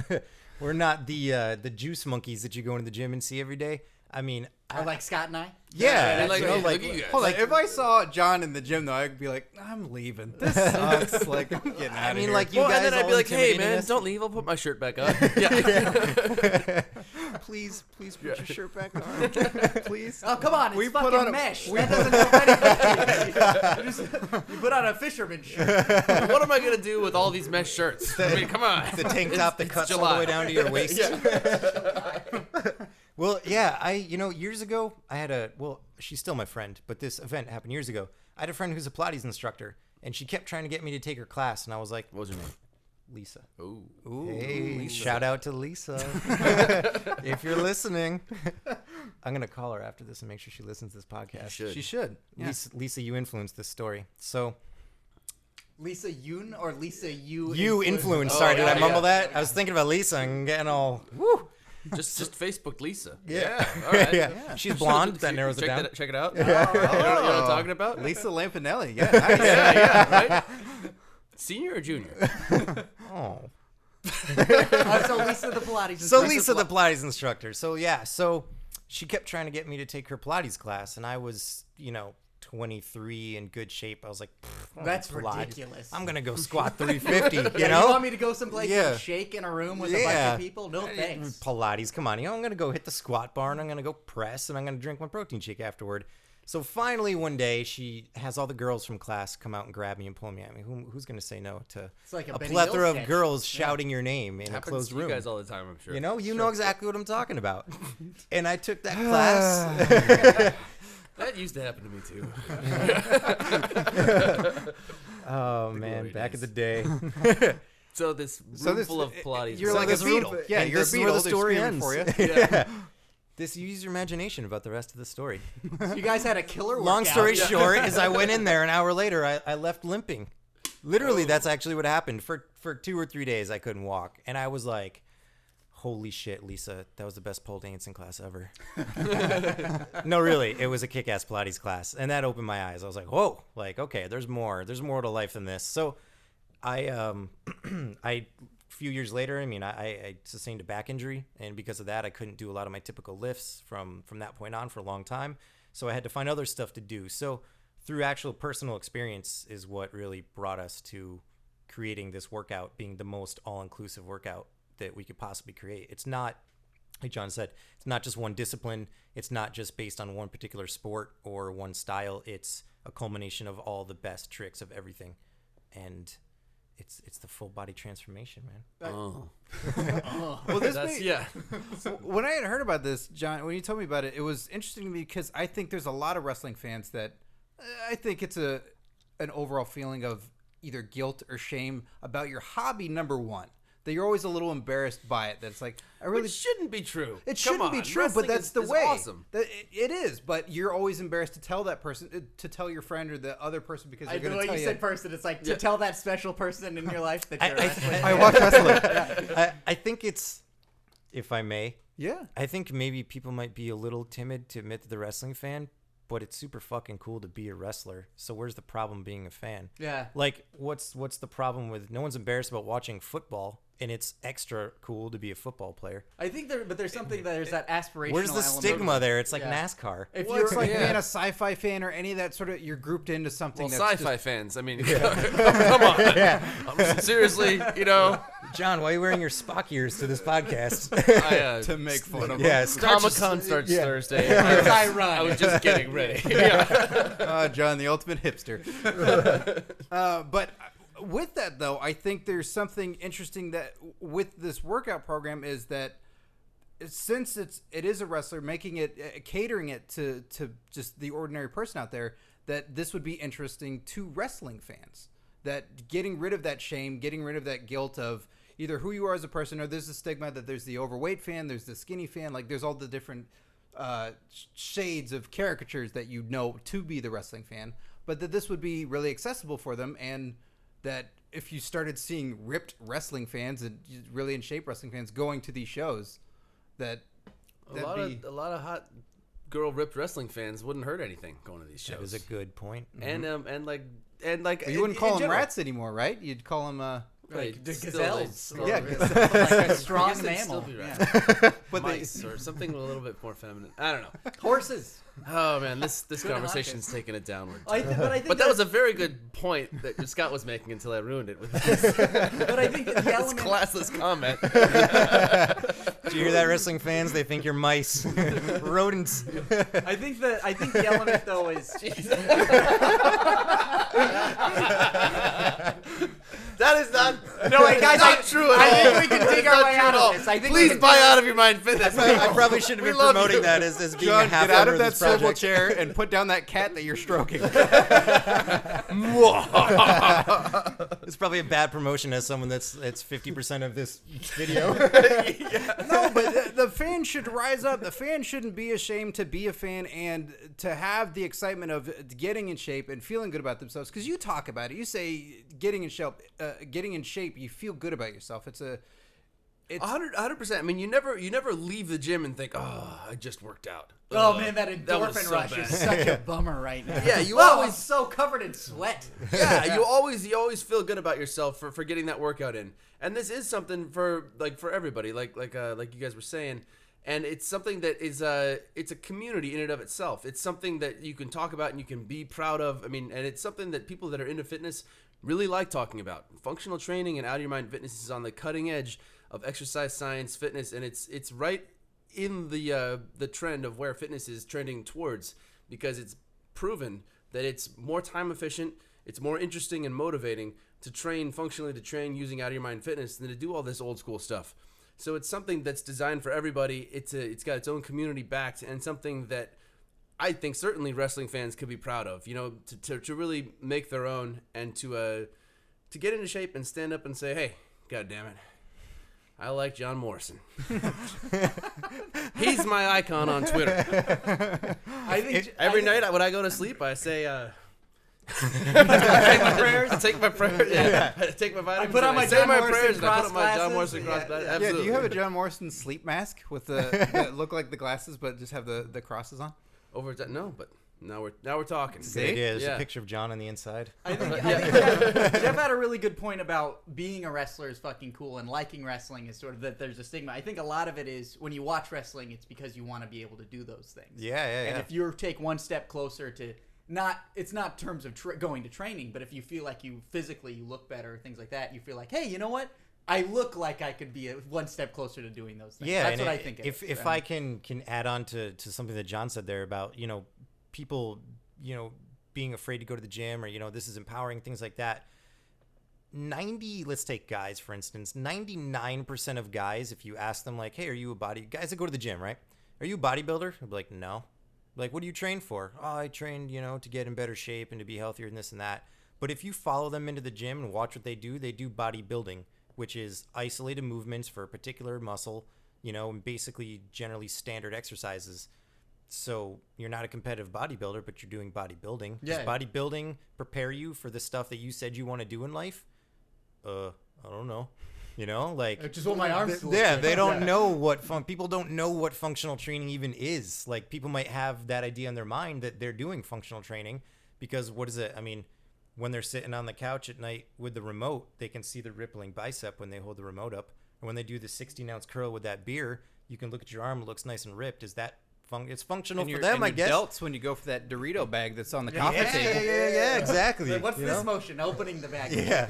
we're not the juice monkeys that you go into the gym and see every day. I mean, Or like Scott and I. yeah, like, you know, look like at you guys. Hold on, if I saw John in the gym though, I'd be like, I'm leaving. This sucks. Like, I'm getting out I of mean, here. like you Well, guys. and then I'd all be like, hey intimidating man, us. don't leave. I'll put my shirt back on. Yeah. please put your shirt back on, please. Oh, come on. It's We put fucking on a- mesh. That doesn't help anything. You put on a fisherman shirt. What am I gonna do with all these mesh shirts? I mean, come on. The tank top that it's cuts all July. the way down to your waist. Well, yeah, years ago, I had she's still my friend, but this event happened years ago. I had a friend who's a Pilates instructor, and she kept trying to get me to take her class, and I was like, What was your name? Lisa. Ooh. Hey, shout out to Lisa. If you're listening, I'm going to call her after this and make sure she listens to this podcast. should. She should. Yeah. Lisa, you influenced this story. So, Lisa Yoon or Lisa Yu? you influenced. Oh, Sorry, did yeah, I mumble yeah. that? I was thinking about Lisa and getting all, woo. Just Facebook Lisa. Yeah. All right. Yeah. She's blonde. That narrows it check down. Check it out. You know what I'm talking about? Lisa Lampanelli. Yeah. Nice. Yeah, right? Senior or junior? Oh. So Lisa the Pilates. So instructor. Lisa, the Pilates instructor. So she kept trying to get me to take her Pilates class, and I was, 23 in good shape. I was like, That's Pilates. ridiculous. I'm gonna go squat 350. You You know, want me to go someplace Yeah. and shake in a room with a bunch Yeah. of people? No thanks. Pilates. Come on, I'm gonna go hit the squat bar, and I'm gonna go press, and I'm gonna drink my protein shake afterward. So finally, one day, she has all the girls from class come out and grab me and pull me at me. Who's gonna say no to It's like a a Benny plethora Hill of sketch. girls shouting your name in a Happens closed to you room? guys all the time, I'm sure. You know exactly what I'm talking about. And I took that class. That used to happen to me too. Oh man, glory back in days. the day. So this room full of Pilates. You're So like a this room- beetle. Yeah, and you're a this is where beetle. the They're story screaming ends. for you. Yeah. This use your imagination about the rest of the story. You guys had a killer workout. Long story short, is I went in there an hour later. I left limping. Literally, that's actually what happened. For 2 or 3 days, I couldn't walk, and I was like, "Holy shit, Lisa, that was the best pole dancing class ever." No, really, it was a kick-ass Pilates class, and that opened my eyes. I was like, "Whoa, like okay, there's more to life than this." So, a few years later, I sustained a back injury, and because of that, I couldn't do a lot of my typical lifts from that point on for a long time. So I had to find other stuff to do. So through actual personal experience is what really brought us to creating this workout being the most all-inclusive workout that we could possibly create. It's not, like John said, it's not just one discipline. It's not just based on one particular sport or one style. It's a culmination of all the best tricks of everything. And it's the full body transformation, man. Well, this That's, may- yeah. when I had heard about this, John, when you told me about it, it was interesting to me because I think there's a lot of wrestling fans that I think it's an overall feeling of either guilt or shame about your hobby, number one. That you're always a little embarrassed by it. That's like, I really Which shouldn't be true. It Come shouldn't be on, true, but wrestling that's is- the is way. Awesome. It is, but you're always embarrassed to tell that person, to tell your friend or the other person because I they're know going to what tell you you. said person. It's like to tell that special person in your life that you're a wrestling I fan. watch wrestling. I think it's, if I may, Yeah. I think maybe people might be a little timid to admit that they're a wrestling fan, but it's super fucking cool to be a wrestler. So where's the problem being a fan? Yeah. Like, what's the problem with no one's embarrassed about watching football, and it's extra cool to be a football player? I think there's something there's that aspirational. Where's the element. stigma there? It's like Yeah. NASCAR. If Well, you're it's like Yeah. being a sci-fi fan or any of that sort of, you're grouped into something Well, that's sci-fi just, fans. I mean, come on. Seriously, John, why are you wearing your Spock ears to this podcast? to make fun of. yeah, Comic Con starts Thursday. As I run. I was just getting ready. Yeah. John, the ultimate hipster. But with that, though, I think there's something interesting that with this workout program is that since it is a wrestler, making it catering it to just the ordinary person out there, that this would be interesting to wrestling fans. That getting rid of that shame, getting rid of that guilt of either who you are as a person, or there's the stigma that there's the overweight fan, there's the skinny fan, like there's all the different shades of caricatures that you know to be the wrestling fan, but that this would be really accessible for them, and that if you started seeing ripped wrestling fans and really in shape wrestling fans going to these shows, a lot of hot girl ripped wrestling fans wouldn't hurt anything going to these shows. That is a good point. And you wouldn't call them rats anymore, right? You'd call them Like the still, gazelles. yeah, like a strong mammal. Yeah. But mice or something a little bit more feminine. I don't know. Horses. Oh man, this conversation's taking it downward. I think but that was a very good point that Scott was making until I ruined it with this. But I think the element, classless comment. Did you hear that, wrestling fans? They think you're mice, rodents. I think the element though is. That is not. No, wait, guys, not true at all. I think we can dig our way out of this. Please buy out of your mind fitness. I probably should have been promoting that as being John, a half get out hour of that this swivel project. chair and put down that cat that you're stroking. It's probably a bad promotion as someone that's 50% of this video. No, but the fan should rise up. The fan shouldn't be ashamed to be a fan and to have the excitement of getting in shape and feeling good about themselves. Because you talk about it. You say getting in shape. You feel good about yourself. It's 100%. I mean, you never leave the gym and think, oh, I just worked out. Oh man, that was endorphin so rush bad. is such a bummer right now. Yeah, you I'm always so covered in sweat. yeah, you always feel good about yourself for getting that workout in. And this is something for everybody, like you guys were saying. And it's something that is it's a community in and of itself. It's something that you can talk about and you can be proud of. I mean, and it's something that people that are into fitness really like talking about. Functional training and out of your mind fitness is on the cutting edge of exercise science, fitness, and it's right in the trend of where fitness is trending towards, because it's proven that it's more time efficient, it's more interesting and motivating to train functionally, to train using out of your mind fitness than to do all this old school stuff. So it's something that's designed for everybody. It's got its own community backed, and something that I think certainly wrestling fans could be proud of. You know, to really make their own and to get into shape and stand up and say, hey, God damn it, I like John Morrison. He's my icon on Twitter. I think every night when I go to sleep, I say, take my prayers. Take my prayers. Yeah. Take my vitamins. I put on my say John my Morrison prayers. And I put on my cross John glasses. Morrison cross glasses. Yeah, Absolutely. do you have a John Morrison sleep mask with that look like the glasses but just have the crosses on? No, but now we're talking. Good idea. There's Yeah. a picture of John on the inside. I think Jeff had a really good point about being a wrestler is fucking cool, and liking wrestling is sort of that there's a stigma. I think a lot of it is when you watch wrestling, it's because you want to be able to do those things. Yeah. And if you take one step closer to it's not in terms of going to training, but if you feel like you look better, things like that, you feel like, hey, you know what? I look like I could be one step closer to doing those things. Yeah, That's what I think. If I can add on to something that John said there about, people, being afraid to go to the gym, or, this is empowering, things like that. Let's take guys, for instance, 99% of guys, if you ask them like, hey, are you guys that go to the gym, right? Are you a bodybuilder? They'll be like, no. Like, what do you train for? Oh, I train, to get in better shape and to be healthier and this and that. But if you follow them into the gym and watch what they do bodybuilding, which is isolated movements for a particular muscle, and basically generally standard exercises. So you're not a competitive bodybuilder, but you're doing bodybuilding. Yeah. Does bodybuilding prepare you for the stuff that you said you want to do in life? I don't know. I just want my arms to look yeah, good. they don't know what people don't know what functional training even is. Like, people might have that idea in their mind that they're doing functional training because what is it? I mean, when they're sitting on the couch at night with the remote, they can see the rippling bicep when they hold the remote up. And when they do the 16-ounce curl with that beer, you can look at your arm; it looks nice and ripped. Is that it's functional for them? I guess. Delts when you go for that Dorito bag that's on the coffee table. Yeah, exactly. What's this motion? Opening the bag. Yeah.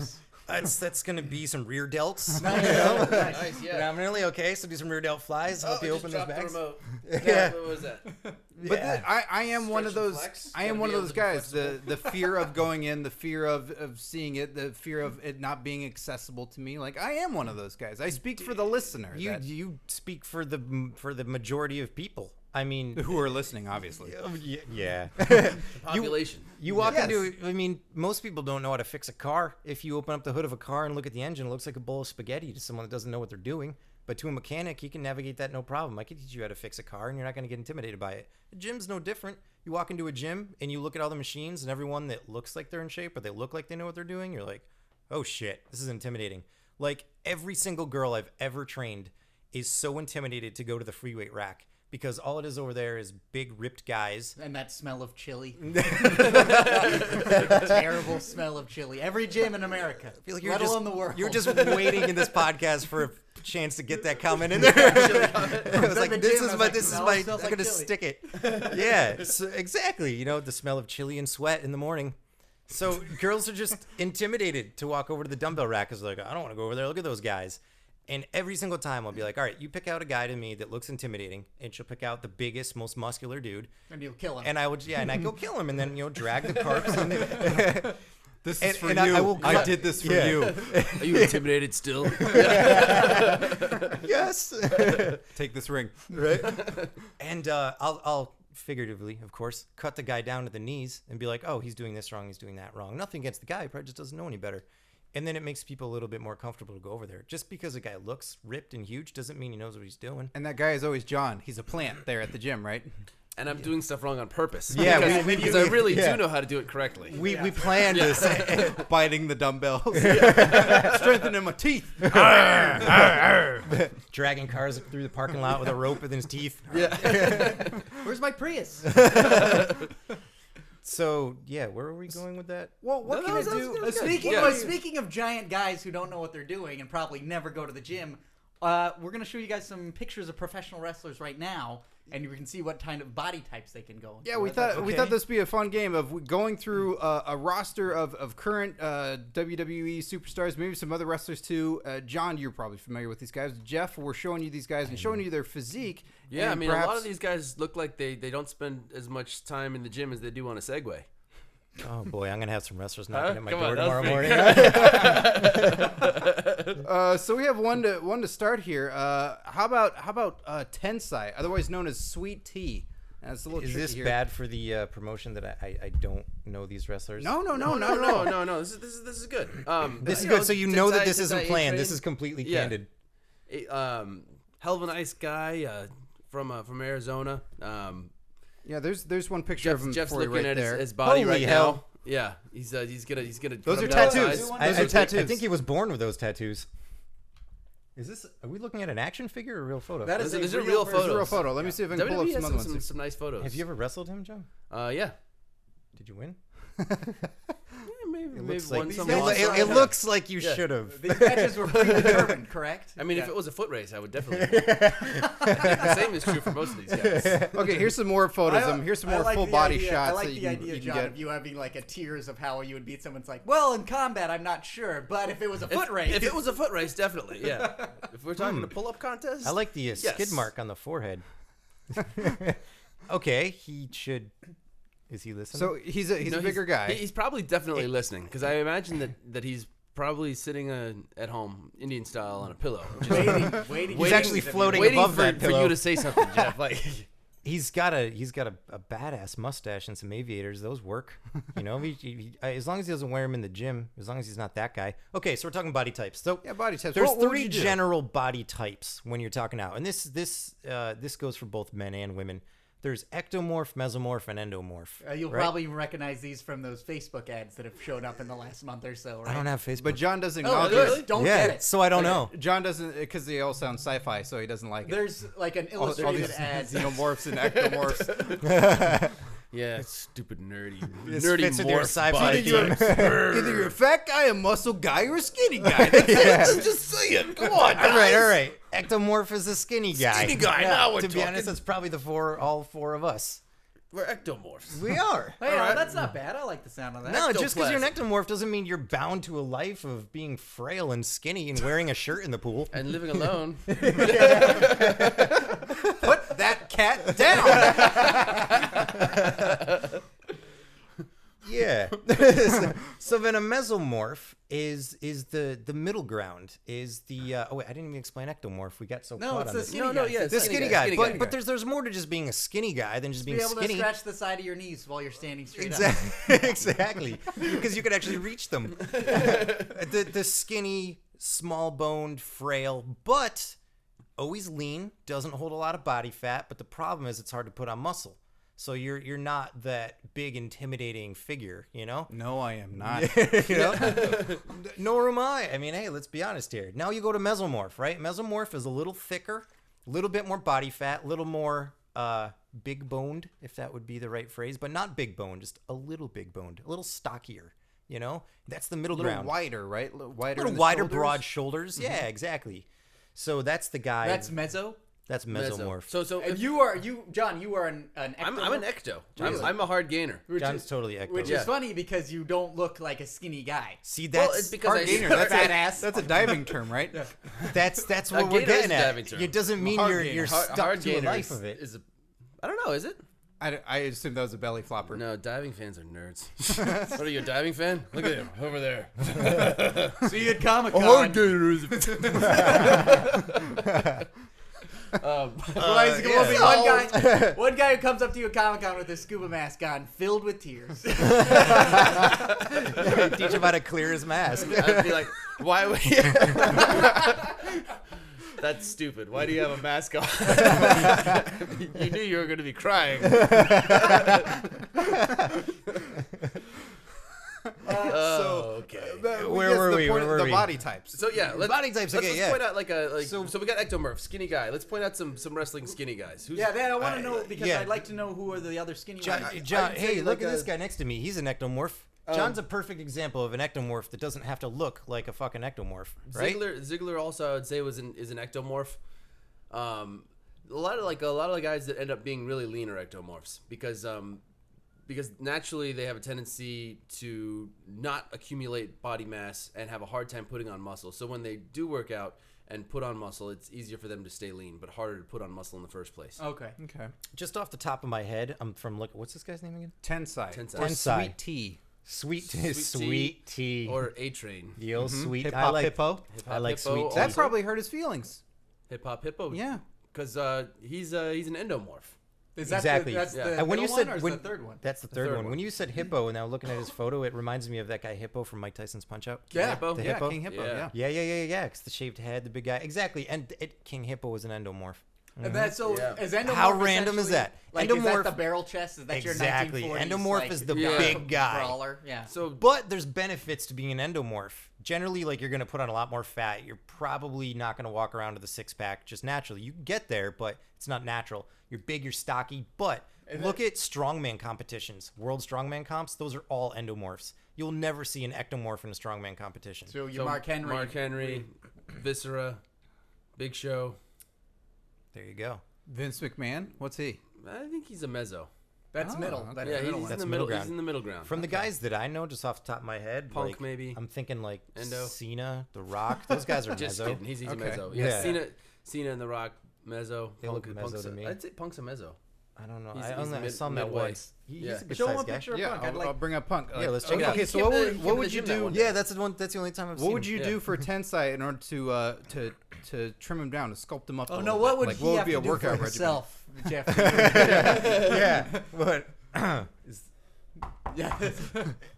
That's gonna be some rear delts. Nice, yeah. Nominally, okay. So do some rear delt flies. Help you open those bags. Yeah. What was that? But I am one of Stretch and those. flex. I am Gotta one be of able those to be guys. flexible. The fear of going in, the fear of seeing it, the fear of it not being accessible to me. Like I am one of those guys. I speak for the listener. You speak for the majority of people. I mean, who are listening, obviously. yeah. Population. You walk into. I mean, most people don't know how to fix a car. If you open up the hood of a car and look at the engine, it looks like a bowl of spaghetti to someone that doesn't know what they're doing. But to a mechanic, he can navigate that no problem. I can teach you how to fix a car, and you're not going to get intimidated by it. A gym's no different. You walk into a gym, and you look at all the machines, and everyone that looks like they're in shape, or they look like they know what they're doing, you're like, oh, shit, this is intimidating. Like, every single girl I've ever trained is so intimidated to go to the free weight rack. Because all it is over there is big, ripped guys. And that smell of chili. Terrible smell of chili. Every gym in America, I feel like let alone the world. You're just waiting in this podcast for a chance to get that comment in there. I was like, this is my, I'm going to stick it. Yeah, so exactly. You know, the smell of chili and sweat in the morning. So girls are just intimidated to walk over to the dumbbell rack because they're like, I don't want to go over there. Look at those guys. And every single time I'll be like, all right, you pick out a guy to me that looks intimidating, and she'll pick out the biggest, most muscular dude. And you'll kill him. And I would, and I'd go kill him, and then, drag the carps. And This is for and you. I did this for you. Are you intimidated still? Yes. Take this ring. Right. And I'll figuratively, of course, cut the guy down to the knees and be like, oh, he's doing this wrong, he's doing that wrong. Nothing against the guy, he probably just doesn't know any better. And then it makes people a little bit more comfortable to go over there. Just because a guy looks ripped and huge doesn't mean he knows what he's doing. And that guy is always John. He's a plant there at the gym, right? And I'm doing stuff wrong on purpose. Yeah, because I really do know how to do it correctly. We planned this. Biting the dumbbells. Strengthening my teeth. Dragging cars through the parking lot with a rope within his teeth. Yeah. Where's my Prius? So, yeah, where are we going with that? Well, what can I do? Speaking of giant guys who don't know what they're doing and probably never go to the gym, we're going to show you guys some pictures of professional wrestlers right now, and you can see what kind of body types they can go. Yeah, we thought this would be a fun game of going through a roster of current WWE superstars, maybe some other wrestlers too. John, you're probably familiar with these guys. Jeff, we're showing you these guys and showing you their physique. Yeah, and I mean, perhaps... a lot of these guys look like they don't spend as much time in the gym as they do on a Segway. Oh, boy, I'm going to have some wrestlers knocking at my Come door on, tomorrow morning. So we have one to start here. How about Tensai, otherwise known as Sweet Tea? That's a little Is tricky this here. bad for the promotion that I don't know these wrestlers? No. No. This is good. This is good. So you know that this Tensai isn't planned. A-Train. This is completely candid. Hell of a nice guy from Arizona. Yeah, there's one picture of him Jeff's for you looking right at there. his body Holy right hell. now. Yeah, he's gonna. Those are cut him down tattoos. size. Those are tattoos. I think he was born with those tattoos. Are we looking at an action figure or a real photo? That is Those a are real real There's a real photos. photo. Let me see if I can pull up WWE some has other ones. some nice photos. Have you ever wrestled him, Joe? Yeah. Did you win? Maybe looks one like- some It, lost. it looks like you should have. These matches were predetermined, correct? I mean, if it was a foot race, I would definitely. I think the same is true for most of these guys. Okay, here's some more photos of him. Here's some more full body shots I like that you the can, idea, you can John, get. of you having like a tiers of how you would beat someone. It's like, well, in combat, I'm not sure, but if it was a foot race, If it was a foot race, definitely, yeah. If we're talking a pull-up contest, I like the skid Yes. mark on the forehead. Okay, he should. Is he listening? So he's a bigger guy. He's probably definitely listening because I imagine that he's probably sitting at home Indian style on a pillow, just waiting. He's actually floating waiting above for, that for pillow. you to say something, Jeff. Like, He's got a badass mustache and some aviators. Those work, as long as he doesn't wear them in the gym. As long as he's not that guy. Okay, so we're talking body types. So Yeah, body types. there's What would three you do? general body types when you're talking out, and this goes for both men and women. There's ectomorph, mesomorph, and endomorph. You'll right? probably recognize these from those Facebook ads that have shown up in the last month or so, right? I don't have Facebook. But John doesn't Oh, acknowledge really? it. Don't yeah, get it. so I don't know. John doesn't, because they all sound sci-fi, so he doesn't like it. There's like an all illustrated these ad. xenomorphs and ectomorphs. yeah, stupid nerdy This nerdy fits into our morph sci-fi body theme. types. Either you're a fat guy, a muscle guy, or a skinny guy. That's it. I'm just saying. Come on, All right. Ectomorph is a skinny guy. Skinny guy, now we're To be talking. honest, that's probably all four of us. We're ectomorphs. We are. Hey, All right. that's not bad. I like the sound of that. No, just because you're an Ectoplasm. ectomorph doesn't mean you're bound to a life of being frail and skinny and wearing a shirt in the pool. And living alone. Put that cat down. Yeah. So then a mesomorph is the middle ground. Is the oh wait, I didn't even explain ectomorph. We got so No, caught it's on the this. skinny No, guy. yeah, The skinny guy. Skinny But there's more to just being a skinny guy than just Be being able to skinny. scratch the side of your knees while you're standing straight up. Exactly. Because you could actually reach them. The skinny, small-boned, frail, but always lean, doesn't hold a lot of body fat, but the problem is it's hard to put on muscle. So you're not that big, intimidating figure, you know? No, I am not. You know? Nor am I. I mean, hey, let's be honest here. Now you go to mesomorph, right? Mesomorph is a little thicker, a little bit more body fat, a little more big boned, if that would be the right phrase, but not big boned, just a little big boned, a little stockier, you know? That's the middle A little ground. wider, right? Wider, A little in the wider, shoulders? broad shoulders. Yeah, exactly. So that's the guy. That's meso. That's mesomorph. So And if John, you are an I'm an ecto. Really? I'm a hard gainer. John's totally ecto. Which Yeah. is funny because you don't look like a skinny guy. See, that's Well, it's because Hard I gainer. Fat ass. That's a diving term, right? that's what we're gainer is getting a at. diving term. It doesn't mean Hard you're gainer. you're stuck to a gainer life of it. is a, I don't know. Is it? I assumed that was a belly flopper. No, diving fans are nerds. What are you, a diving fan? Look at him over there. See you at Comic A Con. hard gainer is. One guy who comes up to you at Comic Con with a scuba mask on, filled with tears. Teach him how to clear his mask. I'd be like, why would you? That's stupid. Why do you have a mask on? You knew you were going to be crying. Okay. Where were we? Where were the we? body types. So yeah, Body types, okay, let's yeah. point out so we got ectomorph, skinny guy. Let's point out some wrestling skinny guys. Who's, Yeah, I want to know because yeah. I'd like to know who are the other skinny John, ones. John I'd hey, say look like at this a- guy next to me. He's an ectomorph. John's a perfect example of an ectomorph that doesn't have to look like a fucking ectomorph, right? Ziggler also I would say is an ectomorph. A lot of the guys that end up being really lean are ectomorphs because naturally they have a tendency to not accumulate body mass and have a hard time putting on muscle. So when they do work out and put on muscle, it's easier for them to stay lean, but harder to put on muscle in the first place. Okay. Okay. Just off the top of my head, I'm from what's this guy's name again? Tensai. Tensai. Or Tensai. sweet tea. Sweet tea. Or A-Train. Yo, sweet. Hip I hop like hippo. I like Hippo sweet tea. That also- probably hurt his feelings. Hip Hop Hippo. Yeah. Because he's an endomorph. Is that Exactly. that's Yeah. the And when you middle said one or is when, the third one? that's the The third third one. one. When you said hippo, and now looking at his photo, it reminds me of that guy Hippo from Mike Tyson's Punch Out. Yeah. Hippo? The Yeah, hippo? King Hippo, Yeah. yeah. It's the shaved head, the big guy. Exactly. And King Hippo was an endomorph. And that's so. Yeah. Is endomorph How random is essentially- that? Like, is Endomorph- that the barrel chest? Is that Exactly. your 1940s? Endomorph like, is the Yeah. big guy. brawler? Yeah. So But there's benefits to being an endomorph. Generally, like you're going to put on a lot more fat. You're probably not going to walk around with a six-pack just naturally. You can get there, but it's not natural. You're big, you're stocky. But look at strongman competitions. World strongman comps, those are all endomorphs. You'll never see an ectomorph in a strongman competition. So you Mark Henry. Viscera, Big Show. There you go. Vince McMahon. What's he? I think he's a mezzo. That's Oh, middle. okay. That's Yeah, the he's middle in one. That's the middle middle. ground. He's in the middle ground. From the guys that I know, just off the top of my head, Punk, like, maybe. I'm thinking like Endo. Cena, The Rock. Those guys are Just mezzo. kidding. He's a Okay. mezzo. Yeah. Yeah, Cena and The Rock, mezzo. They look Punk's mezzo to me. I'd say Punk's a mezzo. I don't know. He's- I he's only mid- saw him that midway. once. Yeah. He's a good Show him a sized guy. picture of Yeah, Punk. I'd I'll like. bring up Punk. Yeah, let's check it out. Okay, so Him what in would, the- what him would in the you gym that do? one Yeah, that's the one. That's the only time I've seen What would him. you Yeah. do for Tensai in order to trim him down, to sculpt him up? a Oh little no! What bit? would like, he what would have be to a do workout for regimen? himself, Jeff? Yeah, but Yeah.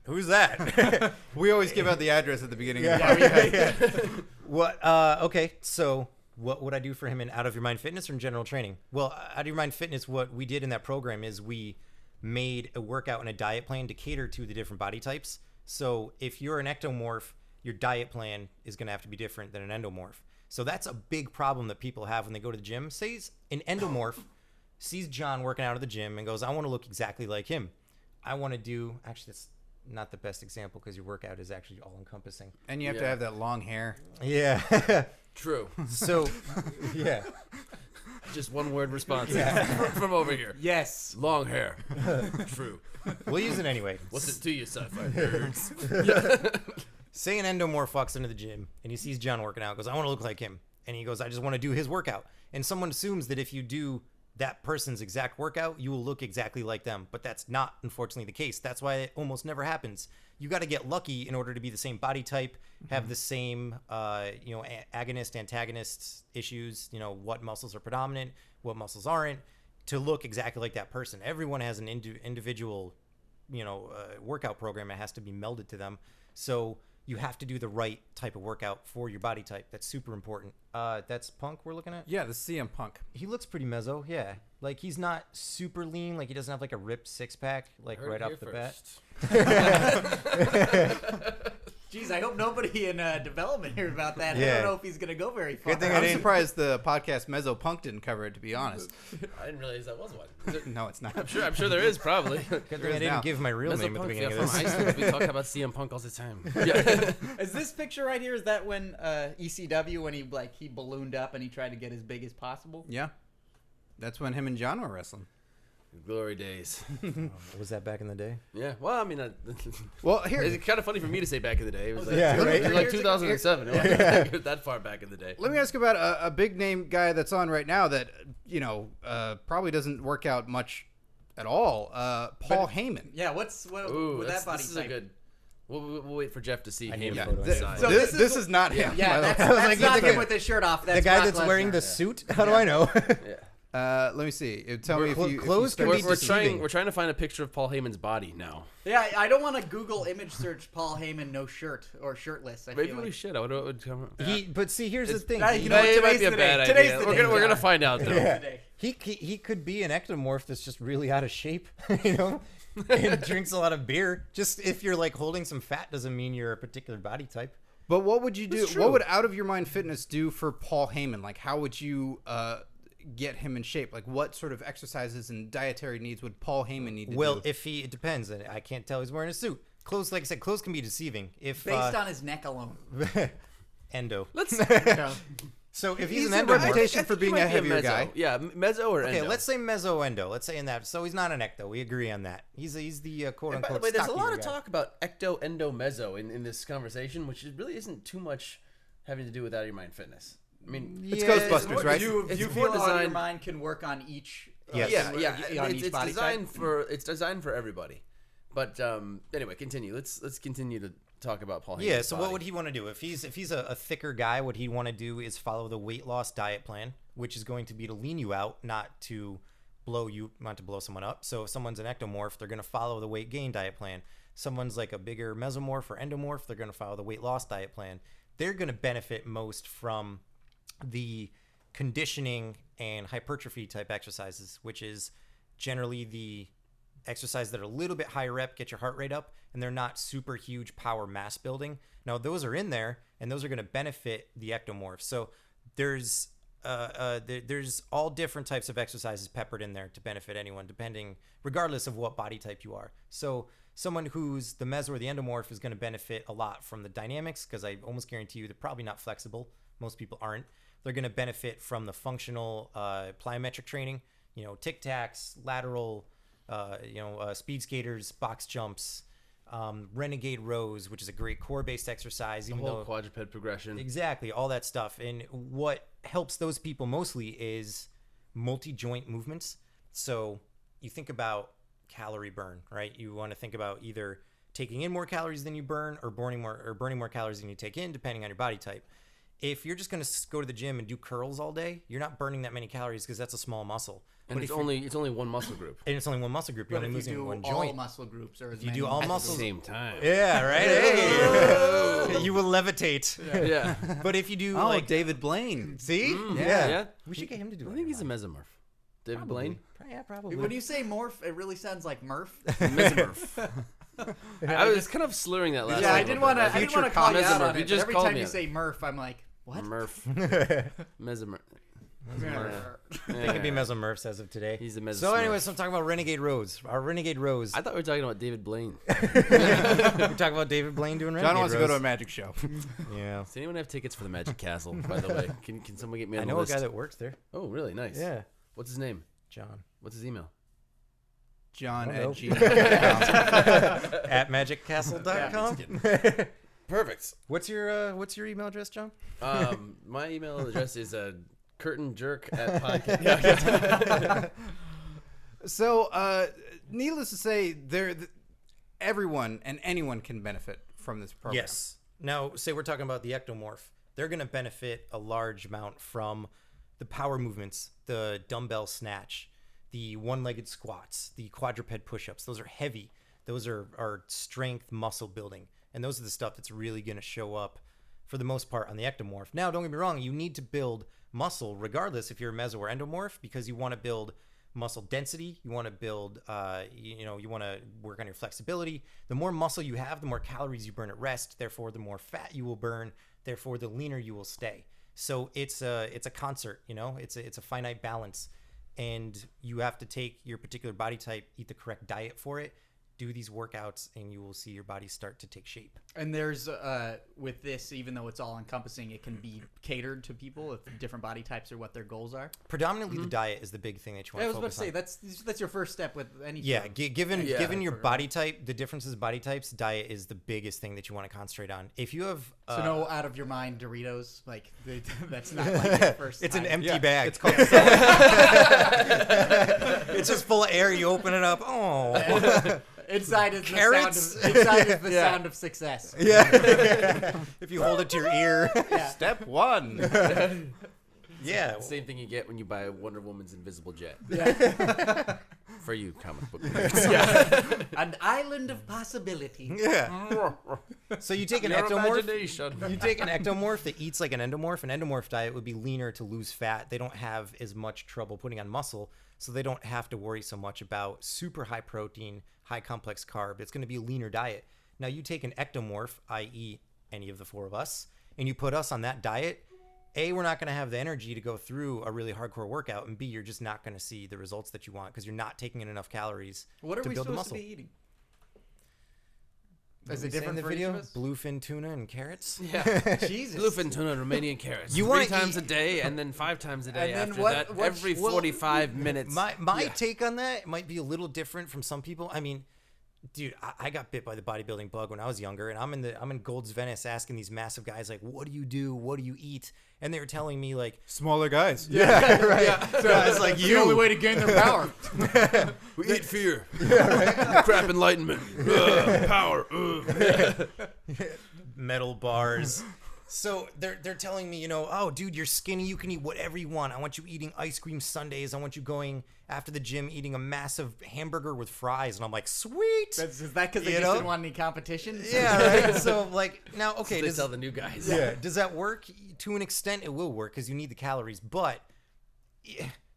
who's that? We always give out the address at the beginning of the Yeah, podcast. What? Okay, so what would I do for him in Out of Your Mind Fitness or in general training? Well, Out of Your Mind Fitness, what we did in that program is we made a workout and a diet plan to cater to the different body types. So if you're an ectomorph, your diet plan is going to have to be different than an endomorph. So that's a big problem that people have when they go to the gym. Say an endomorph sees John working out at the gym and goes, I want to look exactly like him. I want to do, actually, that's not the best example because your workout is actually all encompassing. And you have to Yeah. have that long hair. Yeah. True. So, yeah. Just one word response from over here. Yes. Long hair. True. We'll use it anyway. What's it to you, sci-fi nerds? Say an endomorph walks into the gym and he sees John working out, goes, I want to look like him. And he goes, I just want to do his workout. And someone assumes that if you do that person's exact workout, you will look exactly like them. But that's not, unfortunately, the case. That's why it almost never happens. You got to get lucky in order to be the same body type, have the same, agonist, antagonist issues, what muscles are predominant, what muscles aren't, to look exactly like that person. Everyone has an individual, workout program that has to be melded to them. So you have to do the right type of workout for your body type. That's super important. That's Punk we're looking at? Yeah, the CM Punk. He looks pretty mezzo, yeah. Like, he's not super lean. Like, he doesn't have, like, a ripped six-pack, like, right off the bat. Jeez, I hope nobody in development heard about that. I Yeah. don't know if he's going to go very far. Good thing I'm surprised the podcast Mezzo Punk didn't cover it, to be honest. I didn't realize that was one. Is there- No, it's not. I'm sure there is probably. Good thing I is didn't now. give my real name at the beginning of from this. Iceland. We talk about CM Punk all the time. Yeah. Is this picture right here, is that when ECW, when he ballooned up and he tried to get as big as possible? Yeah. That's when him and John were wrestling. Glory days. Was that back in the day? Yeah. Well, I mean, Well, here, it's kind of funny for me to say back in the day. It was like, Yeah, right. it was like 2007. It wasn't that far back in the day. let me ask about a big name guy that's on right now that, probably doesn't work out much at all. Paul Heyman. Yeah, what's Ooh, with that body this is type? a good. We'll wait for Jeff to see I him need a on photo. the side. So This is not him. Yeah, by the that's, way. that's like, not you're him the- with his shirt off. That's The guy Brock that's wearing Lesnar. the suit? How do I know? Yeah. Let me see. Tell me if you clothes can start be We're deceiving. trying to find a picture of Paul Heyman's body now. Yeah, I don't want to Google image search Paul Heyman no shirt or shirtless. I Maybe feel we like. should. I would come. But see, here's the thing. you know, it might today's be a the bad day. idea. Today's the We're day, gonna John. find out though. Yeah. Today. He could be an ectomorph that's just really out of shape, and drinks a lot of beer. Just if you're like holding some fat doesn't mean you're a particular body type. But what would you do? That's true. What would Out of Your Mind Fitness do for Paul Heyman? Like, how would you get him in shape? Like, what sort of exercises and dietary needs would Paul Heyman need to do? It depends. And I can't tell. He's wearing a suit. Clothes, like I said, clothes can be deceiving. If Based on his neck alone. endo. Let's. So if He's he's a an endomorph, reputation for being a heavier mezzo. guy. Yeah, mezzo or okay, endo. let's say mezzo endo. Let's say in that. So he's not an ecto. We agree on that. He's the quote And by the unquote. way, there's a lot stockier of guy. talk about ecto, endo, mezzo in this conversation, which really isn't too much having to do with Out of Your Mind Fitness. I mean, It's Yeah, Ghostbusters, it's- right? Do you It's feel more Out of Your designed- Mind can work on each? Yes. yeah. On It's, each body designed type? it's designed for everybody. But anyway, continue. Let's continue to talk about Paul Heyman's Yeah. So what body. would he want to do if he's a thicker guy? What he'd want to do is follow the weight loss diet plan, which is going to be to lean you out, not to blow someone up. So if someone's an ectomorph, they're going to follow the weight gain diet plan. Someone's like a bigger mesomorph or endomorph, they're going to follow the weight loss diet plan. They're going to benefit most from the conditioning and hypertrophy type exercises, which is generally the exercise that are a little bit higher rep, get your heart rate up, and they're not super huge power mass building. Now those are in there, and those are going to benefit the ectomorph. So there's all different types of exercises peppered in there to benefit anyone, regardless of what body type you are. So someone who's the meso or the endomorph is going to benefit a lot from the dynamics, because I almost guarantee you they're probably not flexible. Most people aren't. They're going to benefit from the functional plyometric training, tic tacs, lateral, speed skaters, box jumps, renegade rows, which is a great core-based exercise. the Even whole though quadruped progression? exactly all that stuff. And what helps those people mostly is multi-joint movements. So you think about calorie burn, right? You want to think about either taking in more calories than you burn, or burning more calories than you take in, depending on your body type. If you're just going to go to the gym and do curls all day, you're not burning that many calories because that's a small muscle. And But it's if you're- only one muscle group and it's only one muscle group. You're But only if you losing do one all joint. muscle groups, or as You many do all at the muscles. same time. Yeah, right. Hey. You will levitate. Yeah. But if you do Oh, like, David Blaine. see, Yeah. we should get him to do it. I think he's a mesomorph. David Blaine. Yeah, probably. When you say morph, it really sounds like Murph. Mesomorph. I was kind of slurring that last. Yeah, I one a didn't little want to. bit. I didn't want to call you out Mesomorph. on You it. But just every called time me you a- say Murph, I'm like, what? Murph. Mesomorph. They could be mesomorphs as of today. He's a mesomorph. So anyways, I'm talking about Renegade Rose. Our Renegade Rose. I thought we were talking about David Blaine. We talk about David Blaine doing Renegade John wants Rose. to go to a magic show. Yeah. Does anyone have tickets for the Magic Castle, by the way? Can someone get me on I the know list? a guy that works there. Oh, really? Nice. Yeah. What's his name? John. What's his email? John I at don't gmail.com. At magiccastle.com. Perfect. What's your email address, John? My email address is curtainjerk at podcast. So, needless to say, everyone and anyone can benefit from this program. Yes. Now, say we're talking about the ectomorph. They're going to benefit a large amount from the power movements, the dumbbell snatch, the one-legged squats, the quadruped push-ups. Those are heavy. Those are strength muscle building. And those are the stuff that's really going to show up for the most part on the ectomorph. Now, don't get me wrong. You need to build muscle regardless if you're a meso or endomorph because you want to build muscle density. You want to build, you want to work on your flexibility. The more muscle you have, the more calories you burn at rest. Therefore, the more fat you will burn. Therefore, the leaner you will stay. So it's a concert, it's a finite balance. And you have to take your particular body type, eat the correct diet for it, do these workouts, and you will see your body start to take shape. And there's with this, even though it's all encompassing, it can be catered to people if different body types are what their goals are. Predominantly, the diet is the big thing that you want I to was focus about to say on. that's your first step with any. Yeah, sort given your for- body type, the differences in body types, diet is the biggest thing that you want to concentrate on. If you have So no out of your mind Doritos, that's not like your first. it's an time. empty bag. It's called It's just full of air. You open it up. Oh, Inside is Carrots? the sound of success. yeah. If you hold it to your ear, Step one. yeah. Same thing you get when you buy Wonder Woman's invisible jet. Yeah. For you, comic book. An island of possibility. Yeah. So you take an Your ectomorph. imagination. You take an ectomorph that eats like an endomorph. An endomorph diet would be leaner to lose fat. They don't have as much trouble putting on muscle, so they don't have to worry so much about super high protein, high complex carb. It's going to be a leaner diet. Now you take an ectomorph, i.e. any of the four of us, and you put us on that diet. A, we're not going to have the energy to go through a really hardcore workout, and B, you're just not going to see the results that you want because you're not taking in enough calories What are to we build the supposed to muscle. be eating? What Is did it we say in different the for each video? of us? Bluefin tuna and carrots. Yeah. Jesus. Bluefin tuna, Romanian carrots. You 3 wanna times eat- a day, and then 5 times a day And then after what- that. what- Every well, 45 minutes. My take on that might be a little different from some people. I mean, dude, I got bit by the bodybuilding bug when I was younger, and I'm in Gold's Venice asking these massive guys like, "What do you do? What do you eat?" And they were telling me like, Smaller guys. "Yeah, right." So guys like It's the only you, way to gain their power. We eat fear. Crap enlightenment. Power. metal bars. So they're telling me, oh, dude, you're skinny. You can eat whatever you want. I want you eating ice cream sundaes. I want you going after the gym eating a massive hamburger with fries. And I'm like, sweet. Is that because they You just know? didn't want any competition? Yeah, right. So like now, okay, They does, tell the new guys. yeah, does that work? To an extent, it will work because you need the calories. But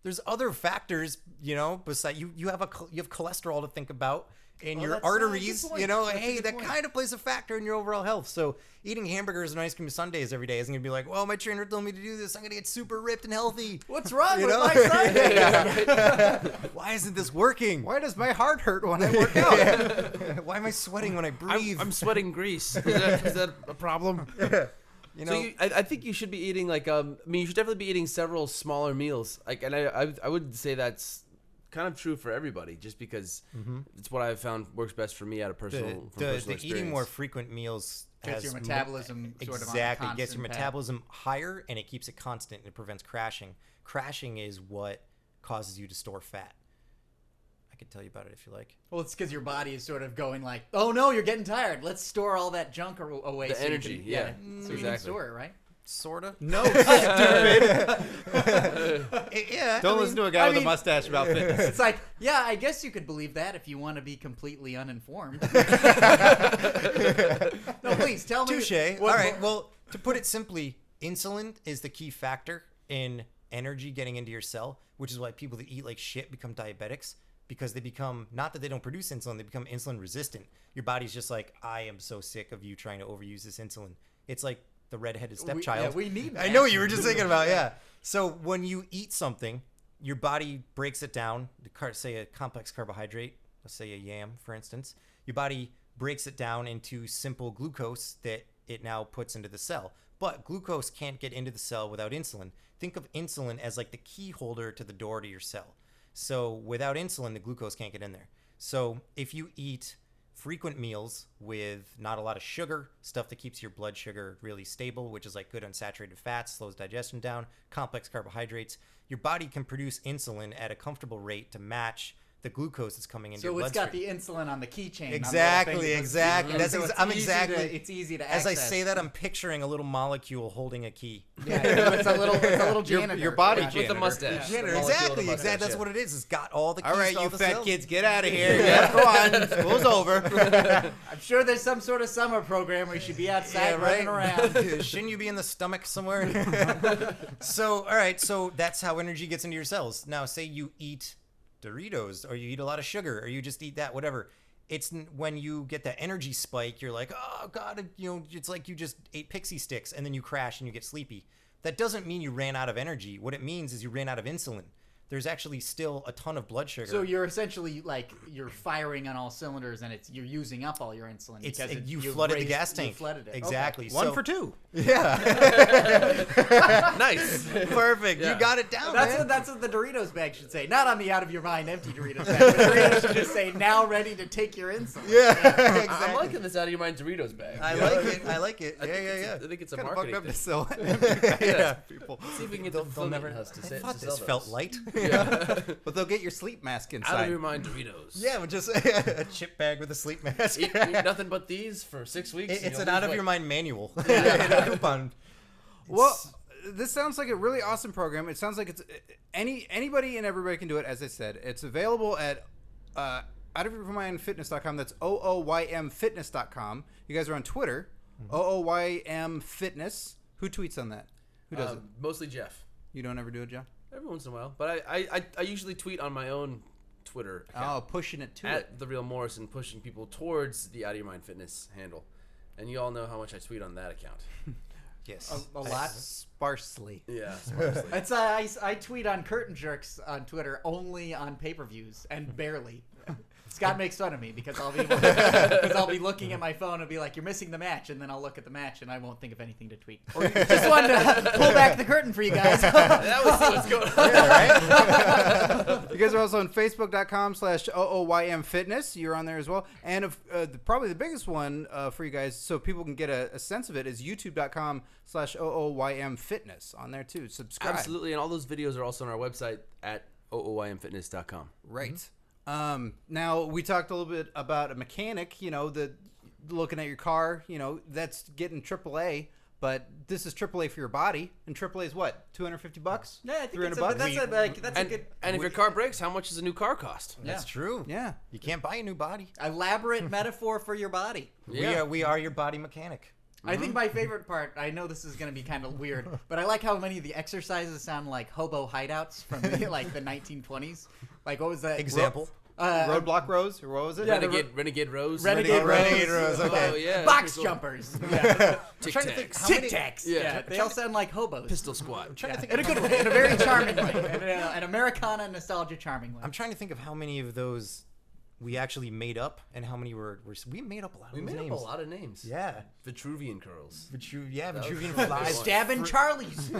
there's other factors, besides you have cholesterol to think about. In your that's a arteries, good point. That's a hey, good that point. kind of plays a factor in your overall health. So eating hamburgers and ice cream sundaes every day isn't gonna be like, well, my trainer told me to do this. I'm gonna get super ripped and healthy. What's wrong You with know? my Sunday? Why isn't this working? Why does my heart hurt when I work out? Why am I sweating when I breathe? I'm sweating grease. Is that a problem? you I think you should be eating you should definitely be eating several smaller meals. And I would say that's kind of true for everybody, just because it's what I've found works best for me out of personal the experience. eating more frequent meals Gets has your metabolism sort of on a exactly gets your constant path. metabolism higher, and it keeps it constant, and it prevents crashing. Crashing is what causes you to store fat. I could tell you about it if you like. Well, it's because your body is sort of going like, oh no, you're getting tired. Let's store all that junk away. The so you energy, can, yeah. So you can Exactly. store it, right? Sorta. No, Yeah. Don't listen to a guy with a mustache about fitness. It's like, yeah, I guess you could believe that if you want to be completely uninformed. No, please tell me. Touche. what- All right. Well, to put it simply, insulin is the key factor in energy getting into your cell, which is why people that eat like shit become diabetics, because they become, not that they don't produce insulin, they become insulin resistant. Your body's just like, I am so sick of you trying to overuse this insulin. It's like the redheaded stepchild. we need I know what you were just thinking about. Yeah. So when you eat something, your body breaks it down. Say a complex carbohydrate, let's say a yam, for instance. Your body breaks it down into simple glucose that it now puts into the cell. But glucose can't get into the cell without insulin. Think of insulin as like the key holder to the door to your cell. So without insulin, the glucose can't get in there. So if you eat frequent meals with not a lot of sugar, stuff that keeps your blood sugar really stable, which is like good unsaturated fats, slows digestion down, complex carbohydrates, your body can produce insulin at a comfortable rate to match the glucose that's coming into your bloodstream. So it's got the insulin on the keychain. Exactly. It's easy to access. As I say that, I'm picturing a little molecule holding a key. Yeah, it's a little janitor. Your body yeah. janitor. With a mustache. Janitor, exactly. That's what it is. It's got all the keys. All right, to you the fat cells. kids, get out of here. Yeah, go on. School's over. I'm sure there's some sort of summer program where you should be outside running around. Shouldn't you be in the stomach somewhere? So, all right. So that's how energy gets into your cells. Now, say you eat Doritos, or you eat a lot of sugar, or you just eat that, whatever. It's when you get that energy spike, you're like, oh God, it's like you just ate pixie sticks, and then you crash and you get sleepy. That doesn't mean you ran out of energy. What it means is you ran out of insulin. There's actually still a ton of blood sugar. So you're essentially you're firing on all cylinders, and you're using up all your insulin because you flooded the gas tank. You flooded it. Exactly. Okay. One for two. Yeah. Nice. Perfect. Yeah. You got it down, man. That's what the Doritos bag should say. Not on the out of your mind empty Doritos bag. But Doritos should just say now ready to take your insulin. Yeah, exactly. I'm liking this out of your mind Doritos bag. I like it. Yeah. I think it's a Kinda marketing fucked up thing. to sell. Yeah. People. See if we can get They'll the Fulton never. House to I say thought to this sell felt those. light. Yeah. But they'll get your sleep mask Out of inside. your mind Doritos. Yeah, with just a chip bag with a sleep mask. Eat nothing but these for 6 weeks. It's an out of your mind manual. Coupon. Well, this sounds like a really awesome program. It sounds like it's anybody and everybody can do it. As I said, it's available at outofyourmindfitness.com. That's OOYMfitness.com. You guys are on Twitter. OOYM Fitness. Who tweets on that? Who does it? Mostly Jeff. You don't ever do it, John? Every once in a while, but I usually tweet on my own Twitter account Oh, pushing it to it. at the real Morrison, pushing people towards the Out of Your Mind Fitness handle, and you all know how much I tweet on that account. Yes. A lot. Sparsely. Yeah, sparsely. It's I tweet on curtain jerks on Twitter only on pay-per-views and barely. Scott makes fun of me because I'll be looking at my phone and be like, "You're missing the match," and then I'll look at the match and I won't think of anything to tweet. Just wanted to pull back the curtain for you guys. That was what's going on. Yeah, right? You guys are also on Facebook.com/OOYM Fitness. You're on there as well. And probably the biggest one for you guys, so people can get a sense of it, is YouTube.com/OOYM Fitness. On there too. Subscribe. Absolutely, and all those videos are also on our website at OOYMfitness.com. Right. Now we talked a little bit about a mechanic, looking at your car, that's getting AAA, but this is AAA for your body, and AAA is what? $250? Yeah, I think $300? that's a good And if your car breaks, how much does a new car cost? That's true. Yeah. You can't buy a new body. elaborate metaphor for your body. Yeah. We are your body mechanic. I think my favorite part, I know this is going to be kind of weird, but I like how many of the exercises sound like hobo hideouts from the 1920s. Like, what was that? Example. Roadblock Rose, or what was it? Yeah, Renegade Rose. Renegade Rose, okay. Oh, yeah. Box Pretty cool. jumpers. Yeah. Tic trying to think Tacs. how Tic many- Tacs. Yeah. Yeah. They all sound like hobos. Pistol Squad. Trying to think In a good way. In a very charming way. An Americana nostalgia charming way. I'm trying to think of how many of those we actually made up and how many were we made up a lot of We those made names. up a lot of names. Yeah. Vitruvian curls. Vitruvian was- flies. Stabbing Charlies.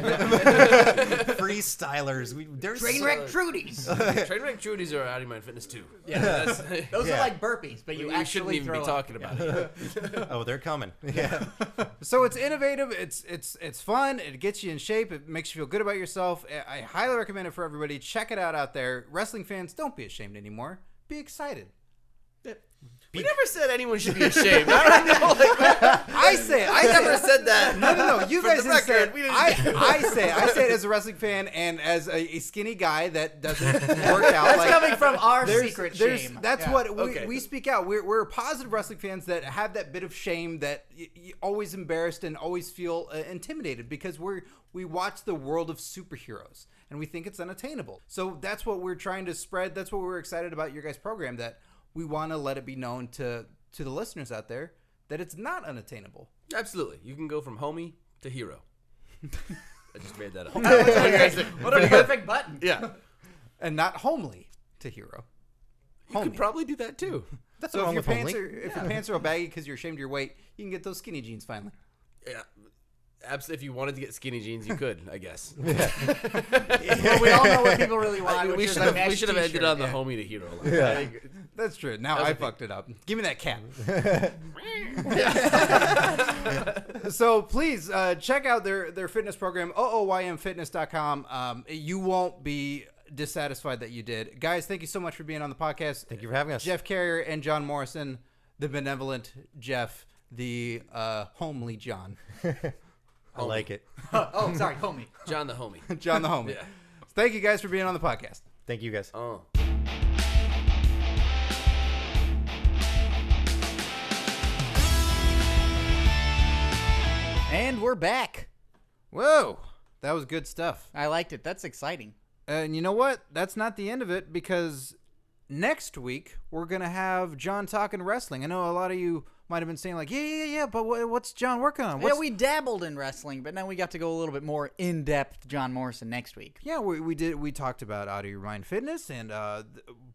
Freestylers. There's Trainwreck Trudies. Trainwreck Trudies are Out of Your Mind Fitness too. Yeah. That's, Those Yeah. are like burpees, but you we actually shouldn't even throw be up. talking about it. Oh, they're coming. Yeah. So it's innovative. It's fun. It gets you in shape. It makes you feel good about yourself. I highly recommend it for everybody. Check it out there. Wrestling fans, don't be ashamed anymore. Be excited. We never said anyone should be ashamed. I don't know. I say it. I never said that. No. You For guys the didn't say record, it. we didn't- I say it as a wrestling fan and as a skinny guy that doesn't work out. That's coming from our secret there's- shame. That's Yeah. what Okay. we speak out. We're positive wrestling fans that have that bit of shame, that always embarrassed and always feel intimidated because we watch the world of superheroes and we think it's unattainable. So that's what we're trying to spread. That's what we're excited about your guys' program, that we want to let it be known to the listeners out there that it's not unattainable. Absolutely. You can go from homie To hero. I just made that up. What a perfect button. Yeah. And not homely to hero. You could probably do that too. So wrong if your with pants homely. are your pants are all baggy because you're ashamed of your weight, you can get those skinny jeans finally. Yeah. If you wanted to get skinny jeans, you could, I guess. Well, we all know what people really want. we which is should a have mesh ended t-shirt. on the homie to hero line. Yeah. That's true. Now I fucked it up. Give me that cap. So please check out their fitness program, OOYMfitness.com. You won't be dissatisfied that you did. Guys, thank you so much for being on the podcast. Thank you for having us. Jeff Carrier and John Morrison, the benevolent Jeff, the homely John. I like it. Oh, sorry, homie. John the homie. John the homie. Yeah. Thank you guys for being on the podcast. Thank you guys. Oh. And we're back. Whoa, that was good stuff. I liked it. That's exciting. And you know what? That's not the end of it, because next week we're going to have John talking wrestling. I know a lot of you might have been saying like, yeah, but what's John working on? Yeah, we dabbled in wrestling, but now we got to go a little bit more in-depth John Morrison next week. Yeah, we talked about Out of Your Mind Fitness, and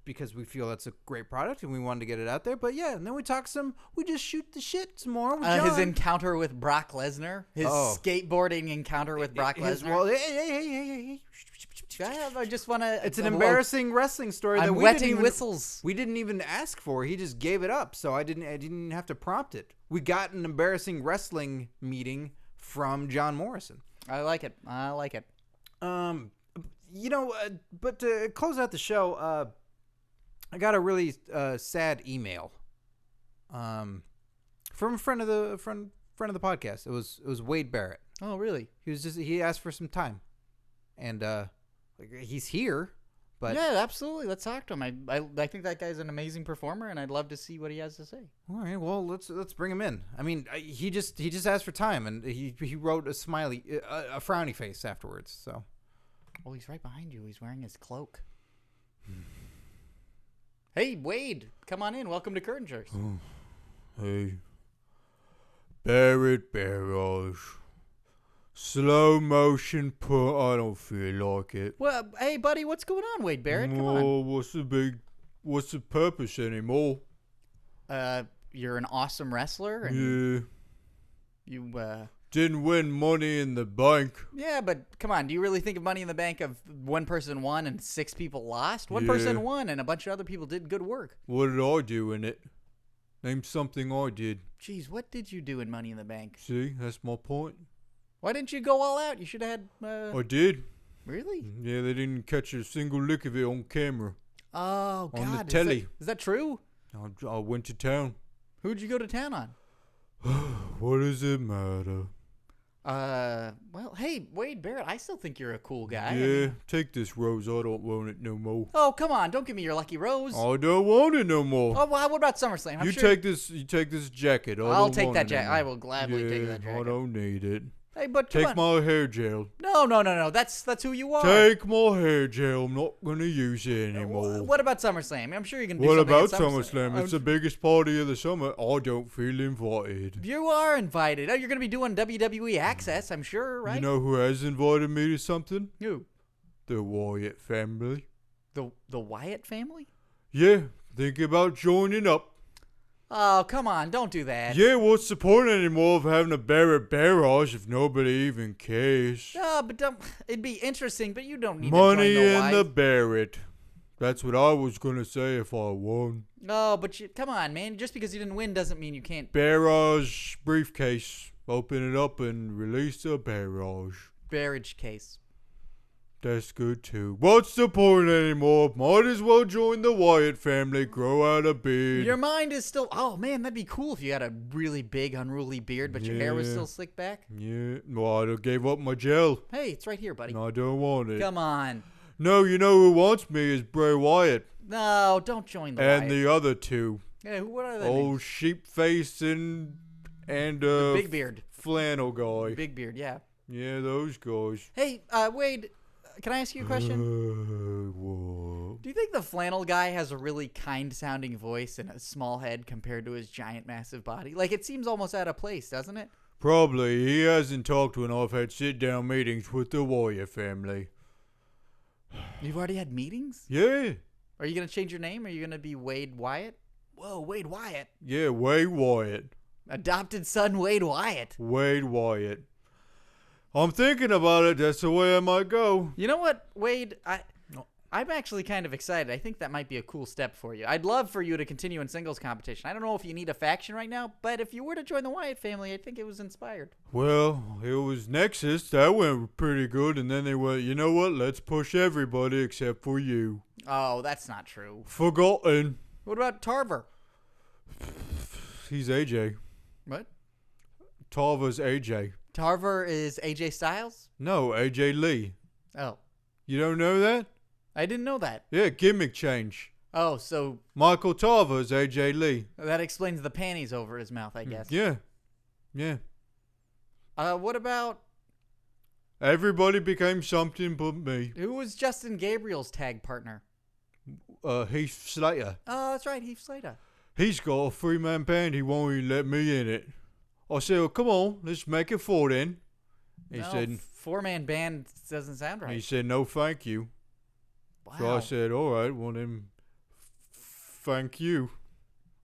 because we feel that's a great product and we wanted to get it out there. But yeah, and then we just shoot the shit some more with John. His encounter with Brock Lesnar. His skateboarding encounter with Brock Lesnar. Well, hey. I just want to... It's an embarrassing wrestling story that I'm we wetting didn't even, whistles. We didn't even ask for. He just gave it up, so I didn't have to prompt it. We got an embarrassing wrestling meeting from John Morrison. I like it. But to close out the show, I got a really sad email from a friend of the podcast. It was Wade Barrett. Oh, really? He asked for some time, and he's here. But yeah, absolutely. Let's talk to him. I think that guy's an amazing performer, and I'd love to see what he has to say. All right, well, let's bring him in. I mean, he just asked for time, and he wrote a frowny face afterwards. So, oh, he's right behind you. He's wearing his cloak. Hey, Wade, come on in. Welcome to Curtain Jerks. Hey. Barrage. Slow motion put. I don't feel like it. Well, hey, buddy, what's going on, Wade Barrett? Come on. What's the purpose anymore? You're an awesome wrestler. And Yeah. You Didn't win Money in the Bank. Yeah, but come on. Do you really think of Money in the Bank of one person won and 6 people lost? One Yeah. person won and a bunch of other people did good work. What did I do in it? Name something I did. Jeez, what did you do in Money in the Bank? See, that's my point. Why didn't you go all out? You should have had... I did. Really? Yeah, they didn't catch a single lick of it on camera. Oh, God. On the telly. Is that true? I went to town. Who'd you go to town on? What does it matter? Well, hey, Wade Barrett, I still think you're a cool guy. Yeah, take this rose. I don't want it no more. Oh, come on. Don't give me your lucky rose. I don't want it no more. Oh, well, what about SummerSlam? You take this jacket. I'll take that jacket. I will gladly take that I jacket. don't need it. Hey, but come Take on. my hair gel. No. That's who you are. Take my hair gel. I'm not gonna use it anymore. What about SummerSlam? I'm sure you can do What something about at SummerSlam? It's the biggest party of the summer. I don't feel invited. You are invited. Oh, you're going to be doing WWE Access, I'm sure, right? You know who has invited me to something? Who? The Wyatt family. The Wyatt family? Yeah, thinking about joining up. Oh, come on. Don't do that. Yeah, what's the point anymore of having a barrage if nobody even cares? Oh, but it'd be interesting, but you don't need Money to join the in the Wyatt. Barrett. That's what I was gonna say if I won. No, but come on, man. Just because you didn't win doesn't mean you can't. Barrage briefcase. Open it up and release a barrage. Barrage case. That's good too. What's the point anymore? Might as well join the Wyatt family, grow out a beard. Your mind is still. Oh, man, that'd be cool if you had a really big, unruly beard, but your hair was Yeah. still slicked back. Yeah, well, I gave up my gel. Hey, it's right here, buddy. And I don't want it. Come on. No, you know who wants me is Bray Wyatt. No, don't join the And Wyatt. the other two. Yeah, what are they? Old Sheepface and Big beard. flannel guy. Big beard, yeah. Yeah, those guys. Hey, Wade, can I ask you a question? What? Do you think the flannel guy has a really kind-sounding voice and a small head compared to his giant, massive body? Like, it seems almost out of place, doesn't it? Probably. He hasn't talked when I've had sit-down meetings with the Warrior family. You've already had meetings? Yeah. Are you going to change your name? Are you going to be Wade Wyatt? Whoa, Wade Wyatt. Yeah, Wade Wyatt. Adopted son Wade Wyatt. Wade Wyatt. I'm thinking about it. That's the way I might go. You know what, Wade? I'm actually kind of excited. I think that might be a cool step for you. I'd love for you to continue in singles competition. I don't know if you need a faction right now, but if you were to join the Wyatt family, I think it was inspired. Well, it was Nexus. That went pretty good. And then they went, you know what? Let's push everybody except for you. Oh, that's not true. Forgotten. What about Tarver? He's AJ. What? Tarver's AJ. Tarver is AJ Styles? No, AJ Lee. Oh. You don't know that? I didn't know that. Yeah, gimmick change. Oh, so Michael Tarver's AJ Lee. that explains the panties over his mouth, I guess. Yeah. Yeah. What about... Everybody became something but me. Who was Justin Gabriel's tag partner? Heath Slater. Oh, that's right, Heath Slater. He's got a 3-man band. He won't even let me in it. I said, well, come on, let's make it 4 then. He said, 4-man band doesn't sound right. he said, no, thank you. Wow. So I said, all right, well then, thank you.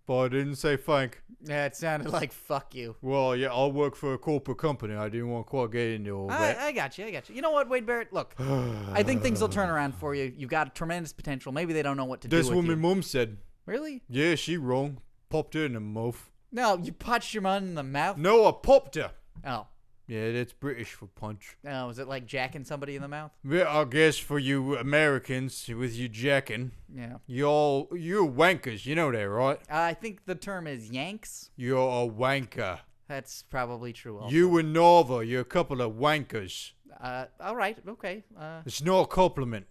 But I didn't say thank. Yeah, it sounded like fuck you. Well, yeah, I work for a corporate company. I didn't want to quite get into all that. I got you. You know what, Wade Barrett? Look, I think things will turn around for you. You've got tremendous potential. Maybe they don't know what to do That's with what my you. mum said. Really? Yeah, she wrong. Popped her in the mouth. No, you punched your mum in the mouth? No, I popped her. Oh. Yeah, that's British for punch. Oh, was it like jacking somebody in the mouth? Yeah, I guess for you Americans with you jacking, Yeah. you're wankers. You know that, right? I think the term is yanks. You're a wanker. That's probably true also. You and Nova, you're a couple of wankers. All right. Okay. It's not a compliment.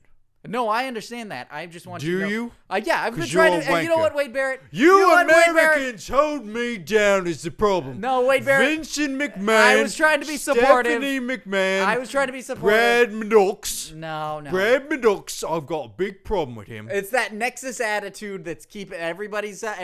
No, I understand that. I just want you to know. Do you? Yeah, I've been 'Cause trying you're to. a And you know wanker. what, Wade Barrett? You know what, Wade Barrett? Americans hold me down is the problem. No, Wade Barrett. Vincent McMahon. I was trying to be supportive. Stephanie McMahon. I was trying to be supportive. Brad Maddox. No. Brad Maddox. I've got a big problem with him. It's that Nexus attitude that's keeping everybody's out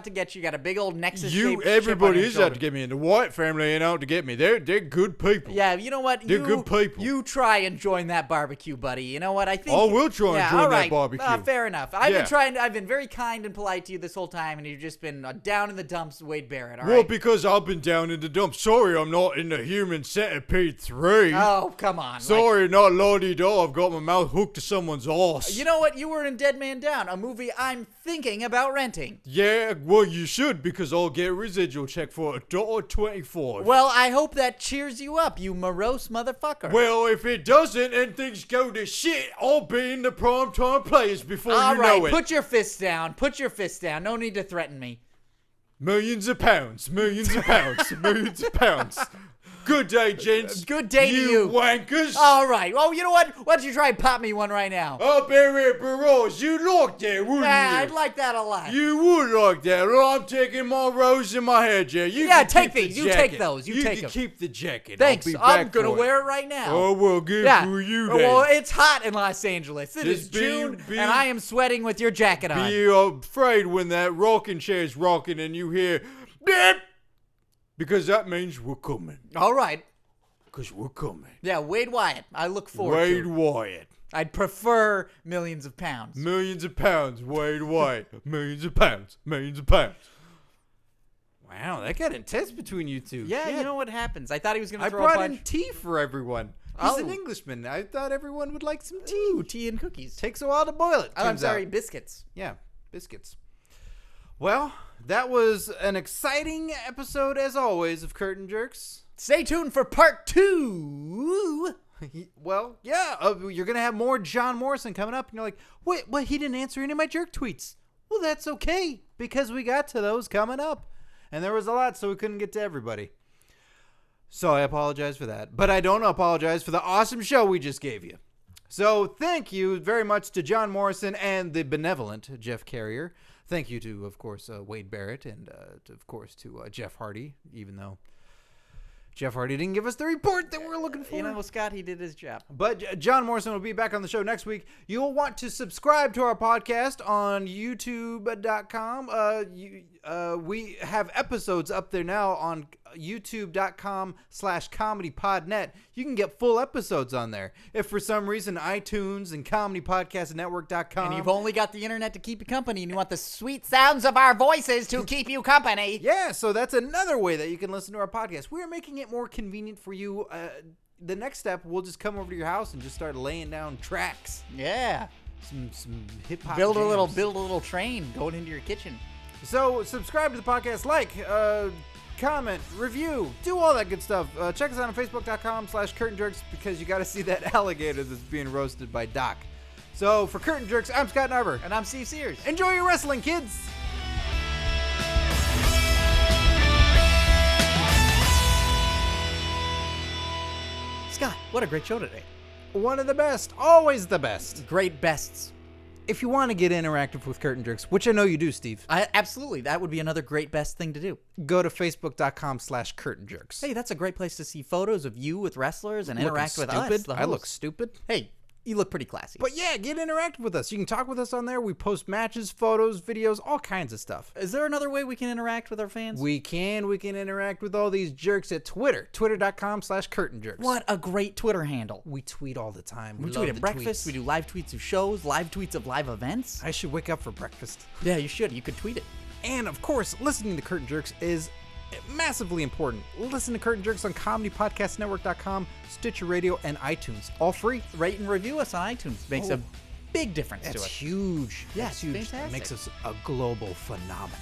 to get you. You got a big old Nexus. Everybody is out to get me, and the White family ain't out to get me. They're good people. Yeah, you know what? They're good people. You try and join that barbecue, buddy. You know what? I think I will try and join all that right. barbecue. Fair enough. I've been very kind and polite to you this whole time, and you've just been down in the dumps, Wade Barrett. All Well, right? because I've been down in the dumps. Sorry, I'm not in the Human Centipede 3. Oh, come on. Sorry, not Lodi-Do. I've got my mouth hooked to someone's arse. You know what? You were in Dead Man Down, a movie I'm thinking about renting. Yeah, well, you should, because I'll get a residual check for $1.25. Well, I hope that cheers you up, you morose motherfucker. Well, if it doesn't and things go to shit, I'll be in the primetime players before all you right, know it. put your fists down. Put your fists down. No need to threaten me. Millions of pounds. Millions of pounds. Millions of pounds. Good day, gents. Good day to you. wankers. All right. Well, you know what? Why don't you try and pop me one right now? I'll bury a barrage. You'd like that, wouldn't you? I'd like that a lot. You would like that. Well, I'm taking my rose in my hair, Jay. You Yeah, can take keep these. the You jacket. take those. You take can 'em. keep the jacket. Thanks. I'll be I'm back going to for wear it right now. Oh, well, good for you then. Well, it's hot in Los Angeles. It is Just be- June, be- and I am sweating with your jacket on. Be afraid when that rocking chair's rocking and you hear, beep, because that means we're coming. All right. Because we're coming. Yeah, Wade Wyatt. I look forward Wade to it. Wyatt. I'd prefer millions of pounds. Millions of pounds, Wade Wyatt. Millions of pounds. Millions of pounds. Wow, that got intense between you two. Yeah, Shit. you know what happens. I thought he was going to I throw a brought punch. in tea for everyone. He's Oh. an Englishman. I thought everyone would like some tea. Ooh, tea and cookies. Takes a while to boil it. Oh, I'm turns sorry, out. biscuits. Yeah, biscuits. Well, that was an exciting episode, as always, of Curtain Jerks. Stay tuned for part 2. Well, yeah, you're going to have more John Morrison coming up, and you're like, wait, what? He didn't answer any of my jerk tweets. Well, that's okay, because we got to those coming up. And there was a lot, so we couldn't get to everybody. So I apologize for that. But I don't apologize for the awesome show we just gave you. So thank you very much to John Morrison and the benevolent Jeff Carrier. Thank you to, of course, Wade Barrett, and, of course, to Jeff Hardy, even though Jeff Hardy didn't give us the report that we're looking for. You know, Scott, he did his job. But John Morrison will be back on the show next week. You'll want to subscribe to our podcast on youtube.com. We have episodes up there now on youtube.com/comedypodnet. You can get full episodes on there. If for some reason iTunes and comedypodcastnetwork.com. And you've only got the internet to keep you company, and you want the sweet sounds of our voices to keep you company. Yeah, so that's another way that you can listen to our podcast. We're making it more convenient for you. The next step, we'll just come over to your house and just start laying down tracks. Yeah. Some hip hop. Build a little train going into your kitchen. So subscribe to the podcast, comment, review, do all that good stuff. Check us out on Facebook.com/CurtainJerks because you got to see that alligator that's being roasted by Doc. So for Curtain Jerks, I'm Scott Narver. And I'm Steve Sears. Enjoy your wrestling, kids. Scott, what a great show today. One of the best, always the best. Great bests. If you want to get interactive with Curtain Jerks, which I know you do, Steve. Absolutely. That would be another great best thing to do. Go to Facebook.com/CurtainJerks. Hey, that's a great place to see photos of you with wrestlers and interact with us. I look stupid. Hey, you look pretty classy. But yeah, get interactive with us. You can talk with us on there. We post matches, photos, videos, all kinds of stuff. Is there another way we can interact with our fans? We can interact with all these jerks at Twitter. Twitter.com/CurtainJerks. What a great Twitter handle. We tweet all the time. We tweet at breakfast. We do live tweets of shows, live tweets of live events. I should wake up for breakfast. Yeah, you should. You could tweet it. And of course, listening to Curtain Jerks is massively important. Listen to Curtain Jerks on comedypodcastnetwork.com, Stitcher Radio, and iTunes. All free. Rate and review us on iTunes. Makes a big difference to us. That's huge. Yeah, That's huge. fantastic. It makes us a global phenomenon.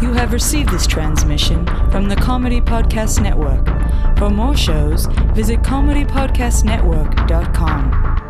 You have received this transmission from the Comedy Podcast Network. For more shows, visit comedypodcastnetwork.com.